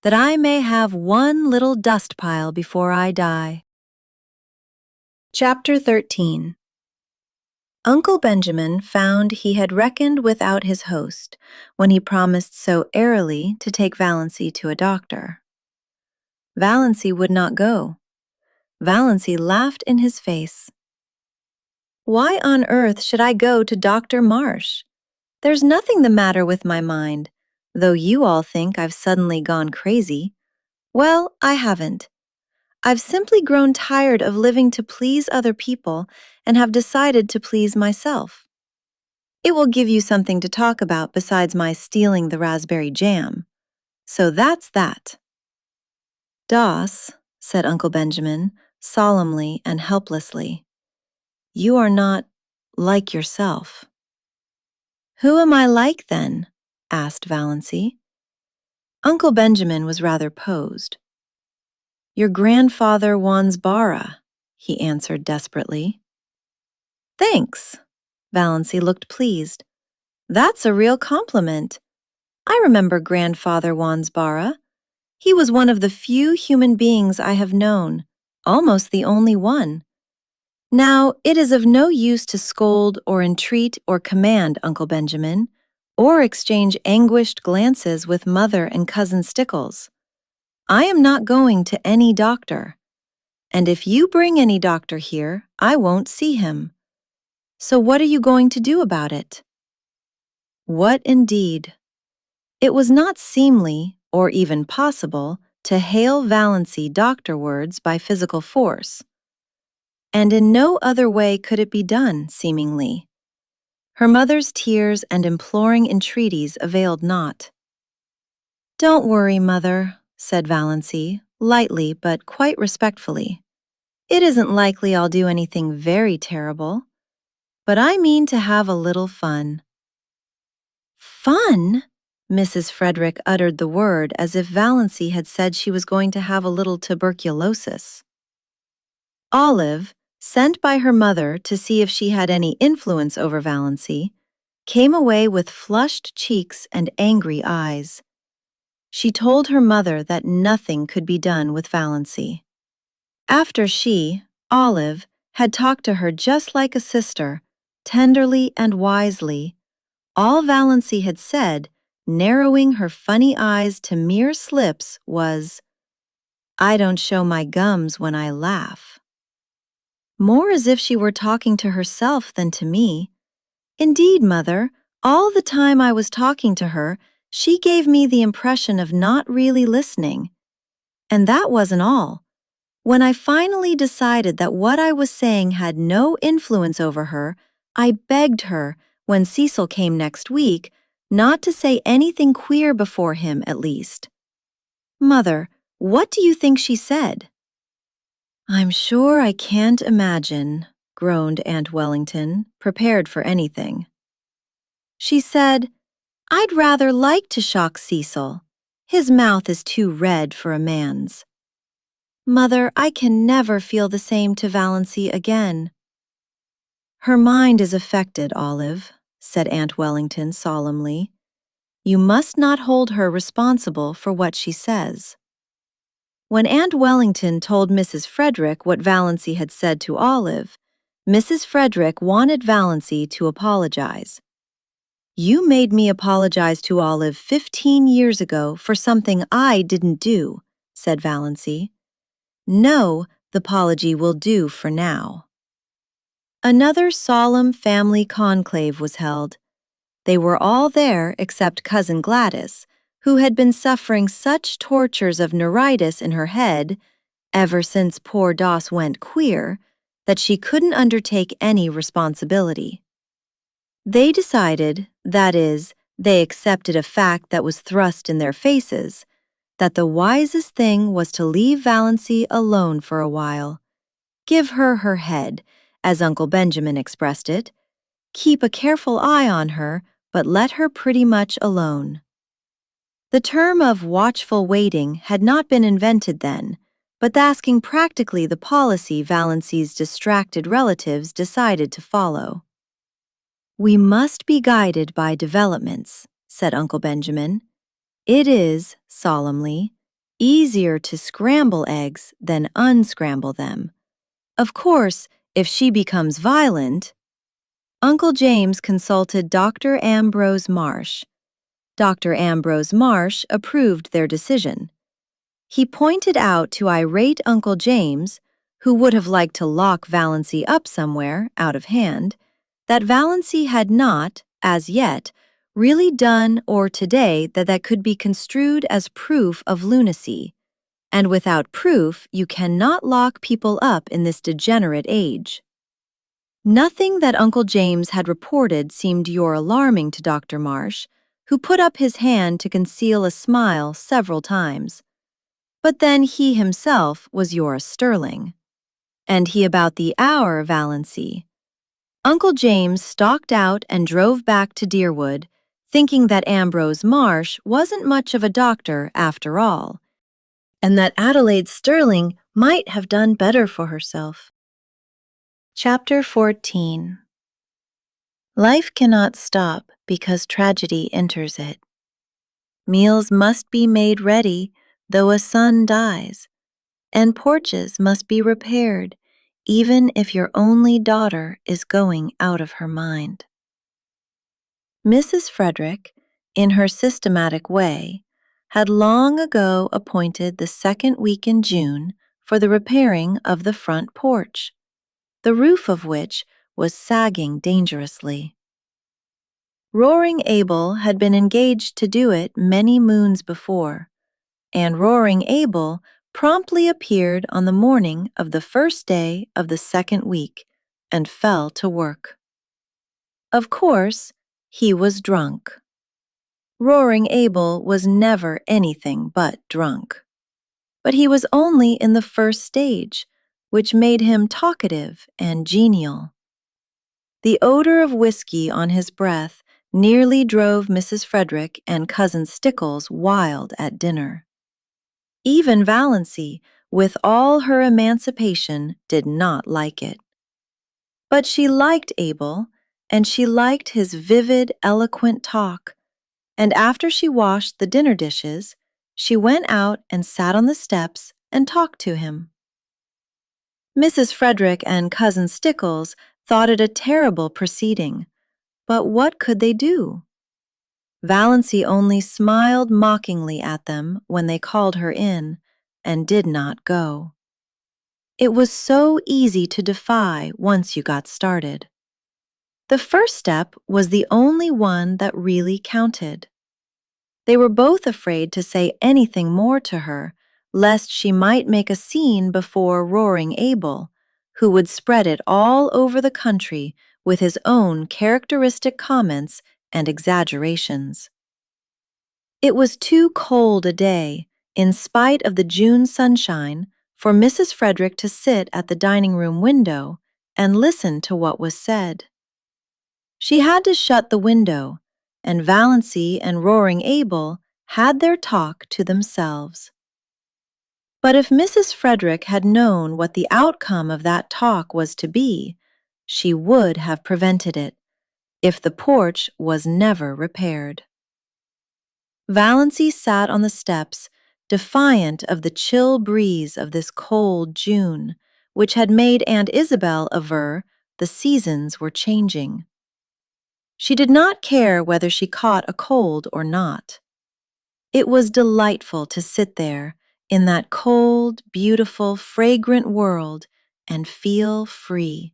"that I may have one little dust pile before I die." Chapter 13. Uncle Benjamin found he had reckoned without his host when he promised so airily to take Valancy to a doctor. Valancy would not go. Valancy laughed in his face. "Why on earth should I go to Dr. Marsh? There's nothing the matter with my mind, though you all think I've suddenly gone crazy. Well, I haven't. I've simply grown tired of living to please other people and have decided to please myself. It will give you something to talk about besides my stealing the raspberry jam. So that's that." "Doss," said Uncle Benjamin, solemnly and helplessly, "you are not like yourself." "Who am I like, then?" asked Valancy. Uncle Benjamin was rather posed. "Your grandfather Wansbara," he answered desperately. "Thanks." Valancy looked pleased. "That's a real compliment. I remember Grandfather Wansbara. He was one of the few human beings I have known, almost the only one. Now, it is of no use to scold or entreat or command Uncle Benjamin, or exchange anguished glances with Mother and Cousin Stickles. I am not going to any doctor, and if you bring any doctor here, I won't see him. So what are you going to do about it?" What indeed? It was not seemly, or even possible, to hail Valancy doctor-wards by physical force. And in no other way could it be done, seemingly. Her mother's tears and imploring entreaties availed not. "Don't worry, Mother," said Valancy, lightly but quite respectfully. "It isn't likely I'll do anything very terrible. But I mean to have a little fun." "Fun?" Mrs. Frederick uttered the word as if Valancy had said she was going to have a little tuberculosis. Olive, sent by her mother to see if she had any influence over Valancy, came away with flushed cheeks and angry eyes. She told her mother that nothing could be done with Valancy. After she, Olive, had talked to her just like a sister, tenderly and wisely, all Valancy had said, narrowing her funny eyes to mere slips, was, "I don't show my gums when I laugh." More as if she were talking to herself than to me. Indeed, Mother, all the time I was talking to her, she gave me the impression of not really listening. And that wasn't all. When I finally decided that what I was saying had no influence over her, I begged her, when Cecil came next week, not to say anything queer before him at least. Mother, what do you think she said? I'm sure I can't imagine, groaned Aunt Wellington, prepared for anything. She said, I'd rather like to shock Cecil. His mouth is too red for a man's. Mother, I can never feel the same to Valency again. Her mind is affected, Olive, said Aunt Wellington solemnly. You must not hold her responsible for what she says. When Aunt Wellington told Mrs. Frederick what Valency had said to Olive, Mrs. Frederick wanted Valency to apologize. You made me apologize to Olive 15 years ago for something I didn't do, said Valency. No, the apology will do for now. Another solemn family conclave was held. They were all there except Cousin Gladys, who had been suffering such tortures of neuritis in her head ever since poor Doss went queer that she couldn't undertake any responsibility. They decided, that is, they accepted a fact that was thrust in their faces, that the wisest thing was to leave Valency alone for a while. Give her her head, as Uncle Benjamin expressed it. Keep a careful eye on her, but let her pretty much alone. The term of watchful waiting had not been invented then, but asking practically the policy Valency's distracted relatives decided to follow. We must be guided by developments, said Uncle Benjamin. It is, solemnly, easier to scramble eggs than unscramble them. Of course, if she becomes violent, Uncle James consulted Dr. Ambrose Marsh. Dr. Ambrose Marsh approved their decision. He pointed out to irate Uncle James, who would have liked to lock Valency up somewhere, out of hand, that Valency had not, as yet, really done or today that could be construed as proof of lunacy, and without proof you cannot lock people up in this degenerate age. Nothing that Uncle James had reported seemed more alarming to Dr. Marsh, who put up his hand to conceal a smile several times. But then he himself was your sterling. And he about the hour, Valency. Uncle James stalked out and drove back to Deerwood, thinking that Ambrose Marsh wasn't much of a doctor after all, and that Adelaide Sterling might have done better for herself. Chapter 14. Life cannot stop because tragedy enters it. Meals must be made ready, though a son dies, and porches must be repaired, even if your only daughter is going out of her mind. Mrs. Frederick, in her systematic way, had long ago appointed the second week in June for the repairing of the front porch, the roof of which was sagging dangerously. Roaring Abel had been engaged to do it many moons before, and Roaring Abel promptly appeared on the morning of the first day of the second week and fell to work. Of course, he was drunk. Roaring Abel was never anything but drunk. But he was only in the first stage, which made him talkative and genial. The odor of whiskey on his breath nearly drove Mrs. Frederick and Cousin Stickles wild at dinner. Even Valency, with all her emancipation, did not like it. But she liked Abel, and she liked his vivid, eloquent talk, and after she washed the dinner dishes, she went out and sat on the steps and talked to him. Mrs. Frederick and Cousin Stickles thought it a terrible proceeding, but what could they do? Valency only smiled mockingly at them when they called her in, and did not go. It was so easy to defy once you got started. The first step was the only one that really counted. They were both afraid to say anything more to her, lest she might make a scene before Roaring Abel, who would spread it all over the country with his own characteristic comments and exaggerations. It was too cold a day, in spite of the June sunshine, for Mrs. Frederick to sit at the dining room window and listen to what was said. She had to shut the window, and Valancy and Roaring Abel had their talk to themselves. But if Mrs. Frederick had known what the outcome of that talk was to be, she would have prevented it, if the porch was never repaired. Valancy sat on the steps, defiant of the chill breeze of this cold June, which had made Aunt Isabel aver the seasons were changing. She did not care whether she caught a cold or not. It was delightful to sit there in that cold, beautiful, fragrant world and feel free.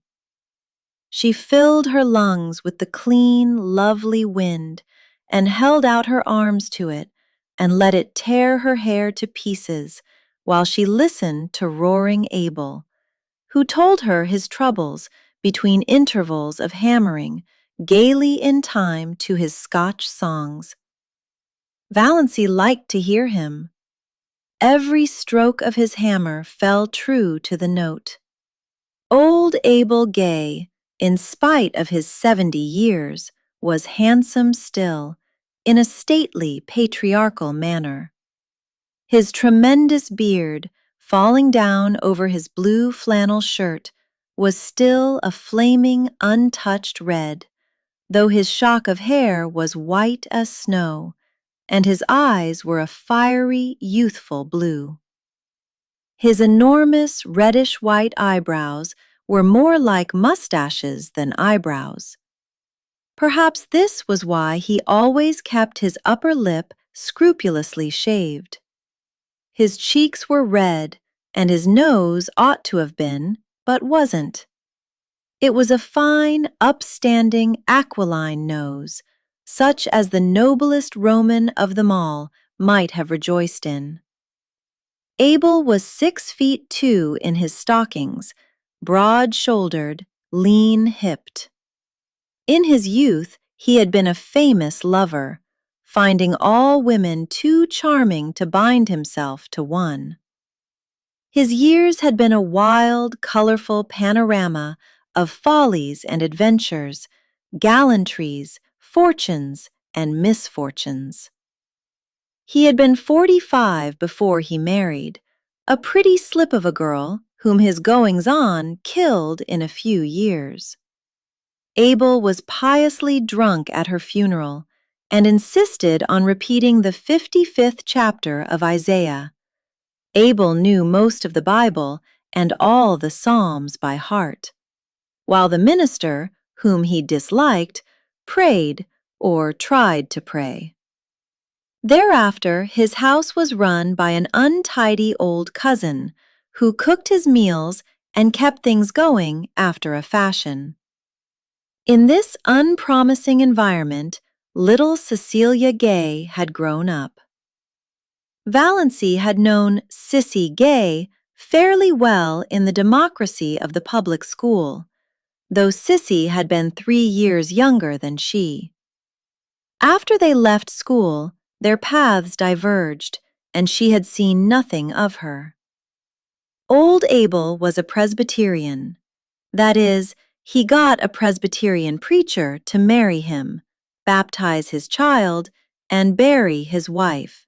She filled her lungs with the clean, lovely wind and held out her arms to it and let it tear her hair to pieces while she listened to Roaring Abel, who told her his troubles between intervals of hammering gaily in time to his Scotch songs. Valancy liked to hear him. Every stroke of his hammer fell true to the note. Old Abel Gay, in spite of his 70 years, was handsome still, in a stately, patriarchal manner. His tremendous beard, falling down over his blue flannel shirt, was still a flaming, untouched red, though his shock of hair was white as snow, and his eyes were a fiery, youthful blue. His enormous reddish-white eyebrows were more like mustaches than eyebrows. Perhaps this was why he always kept his upper lip scrupulously shaved. His cheeks were red, and his nose ought to have been, but wasn't. It was a fine, upstanding, aquiline nose, such as the noblest Roman of them all might have rejoiced in. Abel was 6 feet 2 in his stockings, broad-shouldered, lean-hipped. In his youth, he had been a famous lover, finding all women too charming to bind himself to one. His years had been a wild, colorful panorama of follies and adventures, gallantries, fortunes, and misfortunes. He had been 45 before he married, a pretty slip of a girl whom his goings-on killed in a few years. Abel was piously drunk at her funeral and insisted on repeating the 55th chapter of Isaiah. Abel knew most of the Bible and all the Psalms by heart, while the minister, whom he disliked, prayed or tried to pray. Thereafter, his house was run by an untidy old cousin who cooked his meals and kept things going after a fashion. In this unpromising environment, little Cecilia Gay had grown up. Valancy had known Sissy Gay fairly well in the democracy of the public school, though Sissy had been 3 years younger than she. After they left school, their paths diverged, and she had seen nothing of her. Old Abel was a Presbyterian. That is, he got a Presbyterian preacher to marry him, baptize his child, and bury his wife.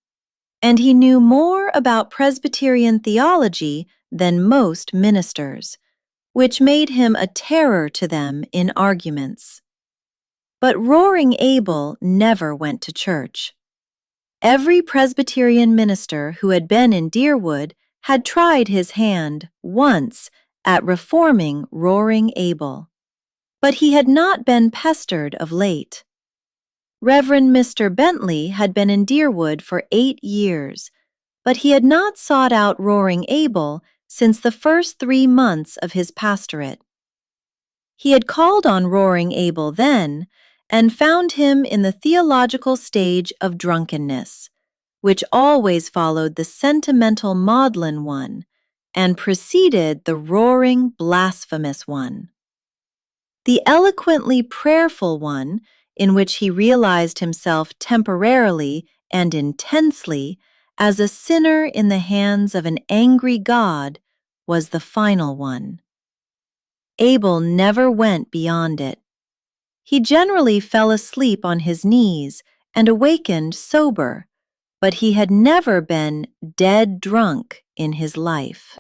And he knew more about Presbyterian theology than most ministers, which made him a terror to them in arguments. But Roaring Abel never went to church. Every Presbyterian minister who had been in Deerwood had tried his hand once at reforming Roaring Abel, but he had not been pestered of late. Reverend Mr. Bentley had been in Deerwood for 8 years, but he had not sought out Roaring Abel since the first 3 months of his pastorate. He had called on Roaring Abel then and found him in the theological stage of drunkenness, which always followed the sentimental maudlin one and preceded the roaring, blasphemous one. The eloquently prayerful one, in which he realized himself temporarily and intensely as a sinner in the hands of an angry God, was the final one. Abel never went beyond it. He generally fell asleep on his knees and awakened sober, but he had never been dead drunk in his life.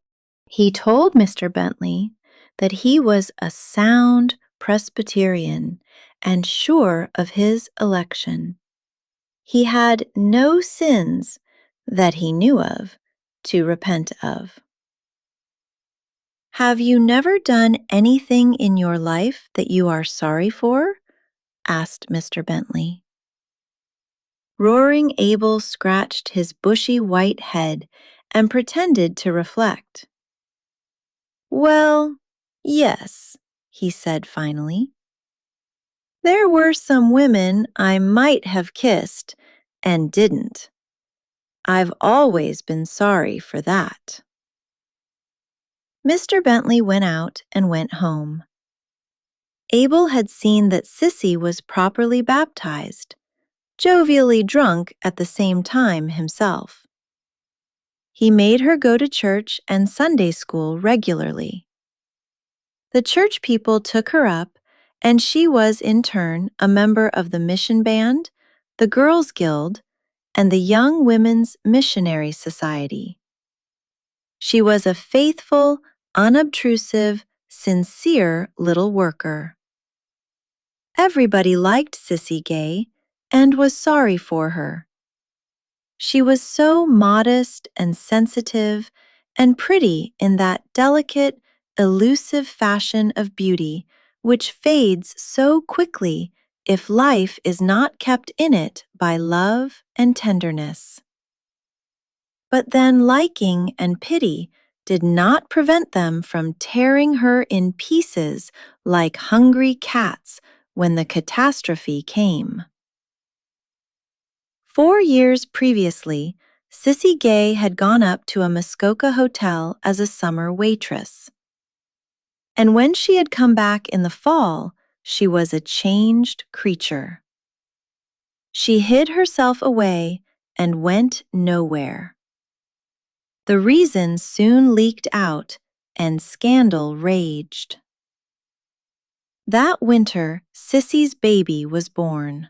He told Mr. Bentley that he was a sound Presbyterian and sure of his election. He had no sins that he knew of to repent of. Have you never done anything in your life that you are sorry for? Asked Mr. Bentley. Roaring Abel scratched his bushy white head and pretended to reflect. Well, yes, he said finally. There were some women I might have kissed and didn't. I've always been sorry for that. Mr. Bentley went out and went home. Abel had seen that Sissy was properly baptized, jovially drunk at the same time himself. He made her go to church and Sunday school regularly. The church people took her up, and she was in turn a member of the mission band, the Girls' Guild, and the Young Women's Missionary Society. She was a faithful, unobtrusive, sincere little worker. Everybody liked Sissy Gay and was sorry for her. She was so modest and sensitive and pretty in that delicate, elusive fashion of beauty which fades so quickly if life is not kept in it by love and tenderness. But then liking and pity did not prevent them from tearing her in pieces like hungry cats when the catastrophe came. 4 years previously, Sissy Gay had gone up to a Muskoka hotel as a summer waitress. And when she had come back in the fall, she was a changed creature. She hid herself away and went nowhere. The reason soon leaked out, and scandal raged. That winter, Sissy's baby was born.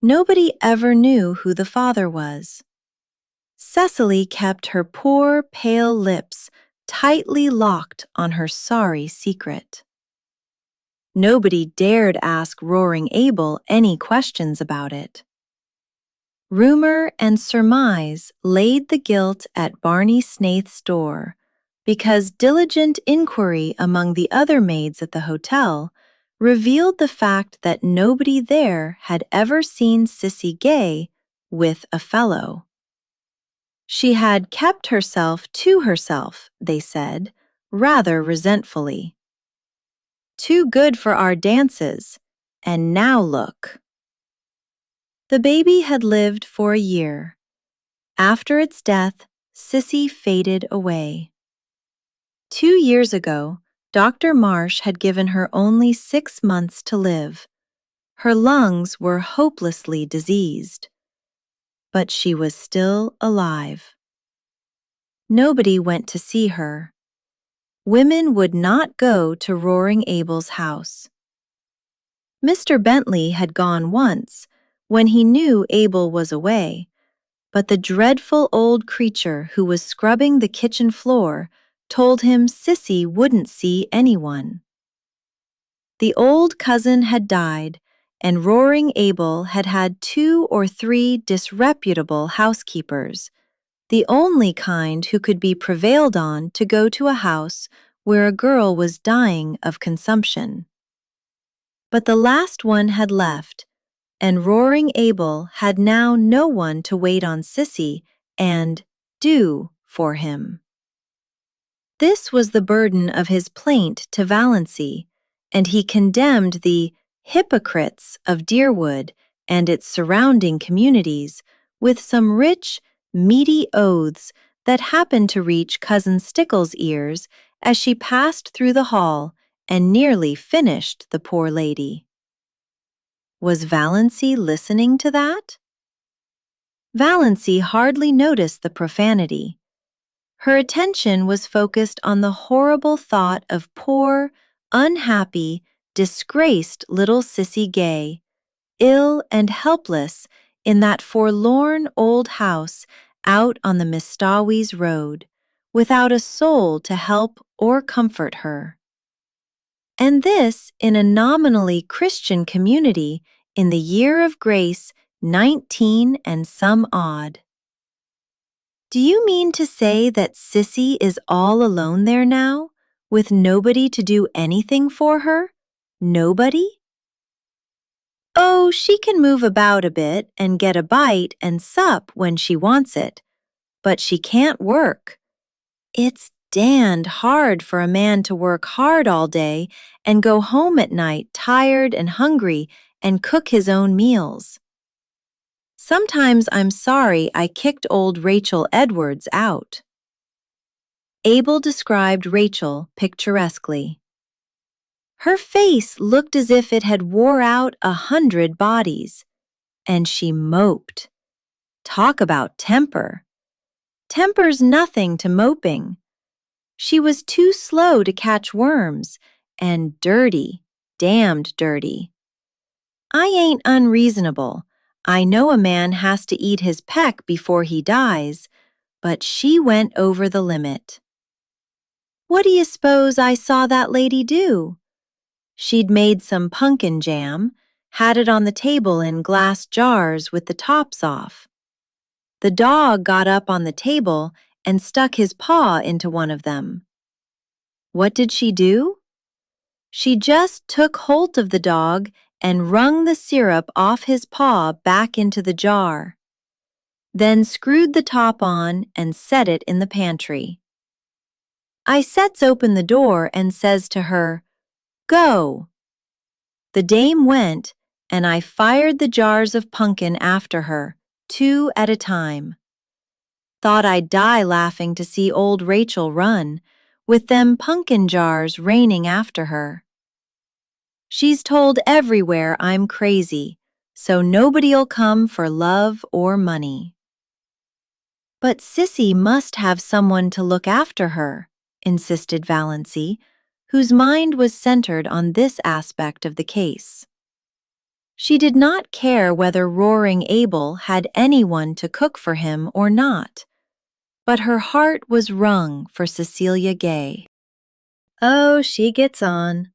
Nobody ever knew who the father was. Cecily kept her poor, pale lips tightly locked on her sorry secret. Nobody dared ask Roaring Abel any questions about it. Rumor and surmise laid the guilt at Barney Snaith's door, because diligent inquiry among the other maids at the hotel revealed the fact that nobody there had ever seen Sissy Gay with a fellow. She had kept herself to herself, they said, rather resentfully. Too good for our dances, and now look. The baby had lived for a year. After its death, Sissy faded away. 2 years ago, Dr. Marsh had given her only 6 months to live. Her lungs were hopelessly diseased. But she was still alive. Nobody went to see her. Women would not go to Roaring Abel's house. Mr. Bentley had gone once, when he knew Abel was away, but the dreadful old creature who was scrubbing the kitchen floor told him Sissy wouldn't see anyone. The old cousin had died, and Roaring Abel had had 2 or 3 disreputable housekeepers, the only kind who could be prevailed on to go to a house where a girl was dying of consumption. But the last one had left, and Roaring Abel had now no one to wait on Sissy and do for him. This was the burden of his plaint to Valency, and he condemned the hypocrites of Deerwood and its surrounding communities with some rich, meaty oaths that happened to reach Cousin Stickle's ears as she passed through the hall and nearly finished the poor lady. Was Valancy listening to that? Valancy hardly noticed the profanity. Her attention was focused on the horrible thought of poor, unhappy, disgraced little Sissy Gay, ill and helpless in that forlorn old house out on the Mistawi's road, without a soul to help or comfort her. And this in a nominally Christian community in the year of grace 19 and some odd. Do you mean to say that Sissy is all alone there now, with nobody to do anything for her? Nobody? Oh, she can move about a bit and get a bite and sup when she wants it, but she can't work. It's damned hard for a man to work hard all day and go home at night tired and hungry and cook his own meals. Sometimes I'm sorry I kicked old Rachel Edwards out. Abel described Rachel picturesquely. Her face looked as if it had wore out 100 bodies, and she moped. Talk about temper. Temper's nothing to moping. She was too slow to catch worms, and dirty, damned dirty. I ain't unreasonable. I know a man has to eat his peck before he dies, but she went over the limit. What do you suppose I saw that lady do? She'd made some pumpkin jam, had it on the table in glass jars with the tops off. The dog got up on the table and stuck his paw into one of them. What did she do? She just took hold of the dog and wrung the syrup off his paw back into the jar, then screwed the top on and set it in the pantry. I sets open the door and says to her, "Go." The dame went, and I fired the jars of pumpkin after her, 2 at a time. Thought I'd die laughing to see old Rachel run, with them pumpkin jars raining after her. She's told everywhere I'm crazy, so nobody'll come for love or money. But Sissy must have someone to look after her, insisted Valancy, whose mind was centered on this aspect of the case. She did not care whether Roaring Abel had anyone to cook for him or not, but her heart was wrung for Cecilia Gay. Oh, she gets on.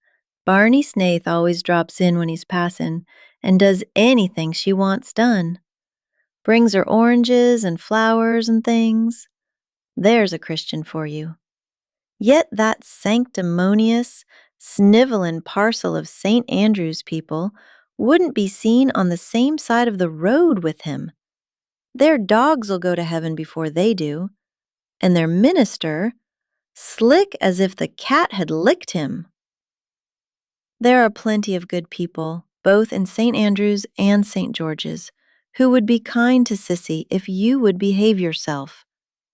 Barney Snaith always drops in when he's passin' and does anything she wants done. Brings her oranges and flowers and things. There's a Christian for you. Yet that sanctimonious, snivelin' parcel of St. Andrew's people wouldn't be seen on the same side of the road with him. Their dogs'll go to heaven before they do. And their minister, slick as if the cat had licked him. There are plenty of good people, both in St. Andrew's and St. George's, who would be kind to Sissy if you would behave yourself,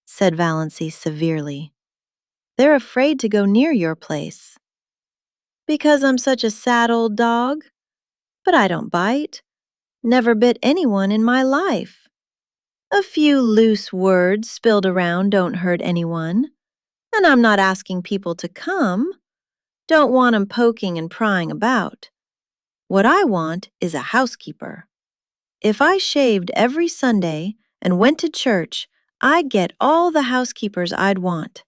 said Valancy severely. They're afraid to go near your place. Because I'm such a sad old dog? But I don't bite. Never bit anyone in my life. A few loose words spilled around don't hurt anyone. And I'm not asking people to come. Don't want 'em poking and prying about. What I want is a housekeeper. If I shaved every Sunday and went to church, I'd get all the housekeepers I'd want.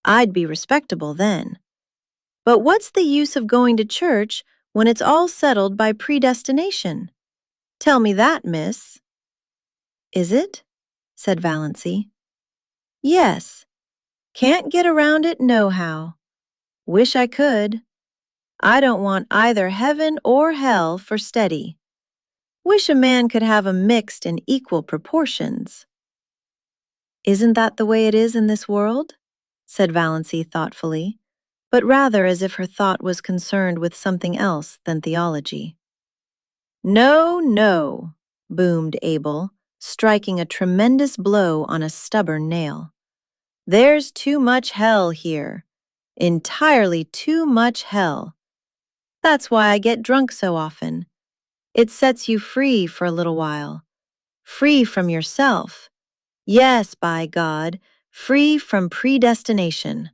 I'd be respectable then. But what's the use of going to church when it's all settled by predestination? Tell me that, miss. Is it? Said Valancy. Yes. Can't get around it nohow. Wish I could. I don't want either heaven or hell for steady. Wish a man could have 'em mixed in equal proportions. Isn't that the way it is in this world? Said Valancy thoughtfully, but rather as if her thought was concerned with something else than theology. No, no, boomed Abel, striking a tremendous blow on a stubborn nail. "There's too much hell here. Entirely too much hell. That's why I get drunk so often. It sets you free for a little while. Free from yourself. Yes, by God, free from predestination.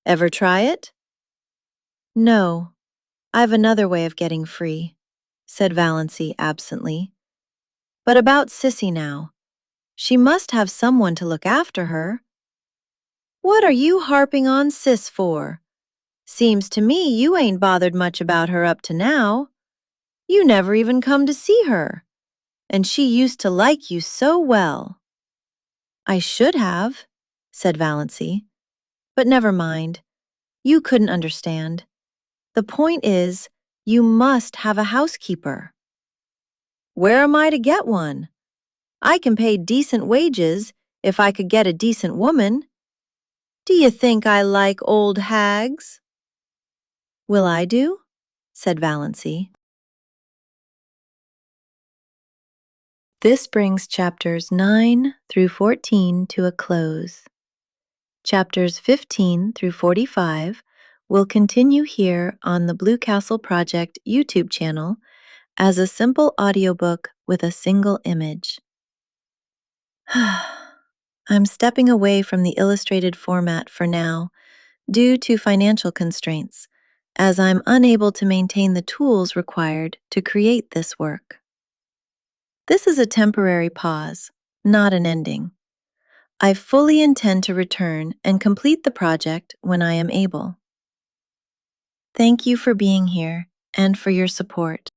Ever try it?" "No, I've another way of getting free," said Valancy absently. "But about Sissy now. She must have someone to look after her." "What are you harping on Sis for? Seems to me you ain't bothered much about her up to now. You never even come to see her. And she used to like you so well." "I should have," said Valancy. "But never mind. You couldn't understand. The point is, you must have a housekeeper." "Where am I to get one? I can pay decent wages if I could get a decent woman. Do you think I like old hags?" "Will I do?" said Valancy. This brings chapters 9 through 14 to a close. Chapters 15 through 45 will continue here on the Blue Castle Project YouTube channel as a simple audiobook with a single image. I'm stepping away from the illustrated format for now due to financial constraints, as I'm unable to maintain the tools required to create this work. This is a temporary pause, not an ending. I fully intend to return and complete the project when I am able. Thank you for being here and for your support.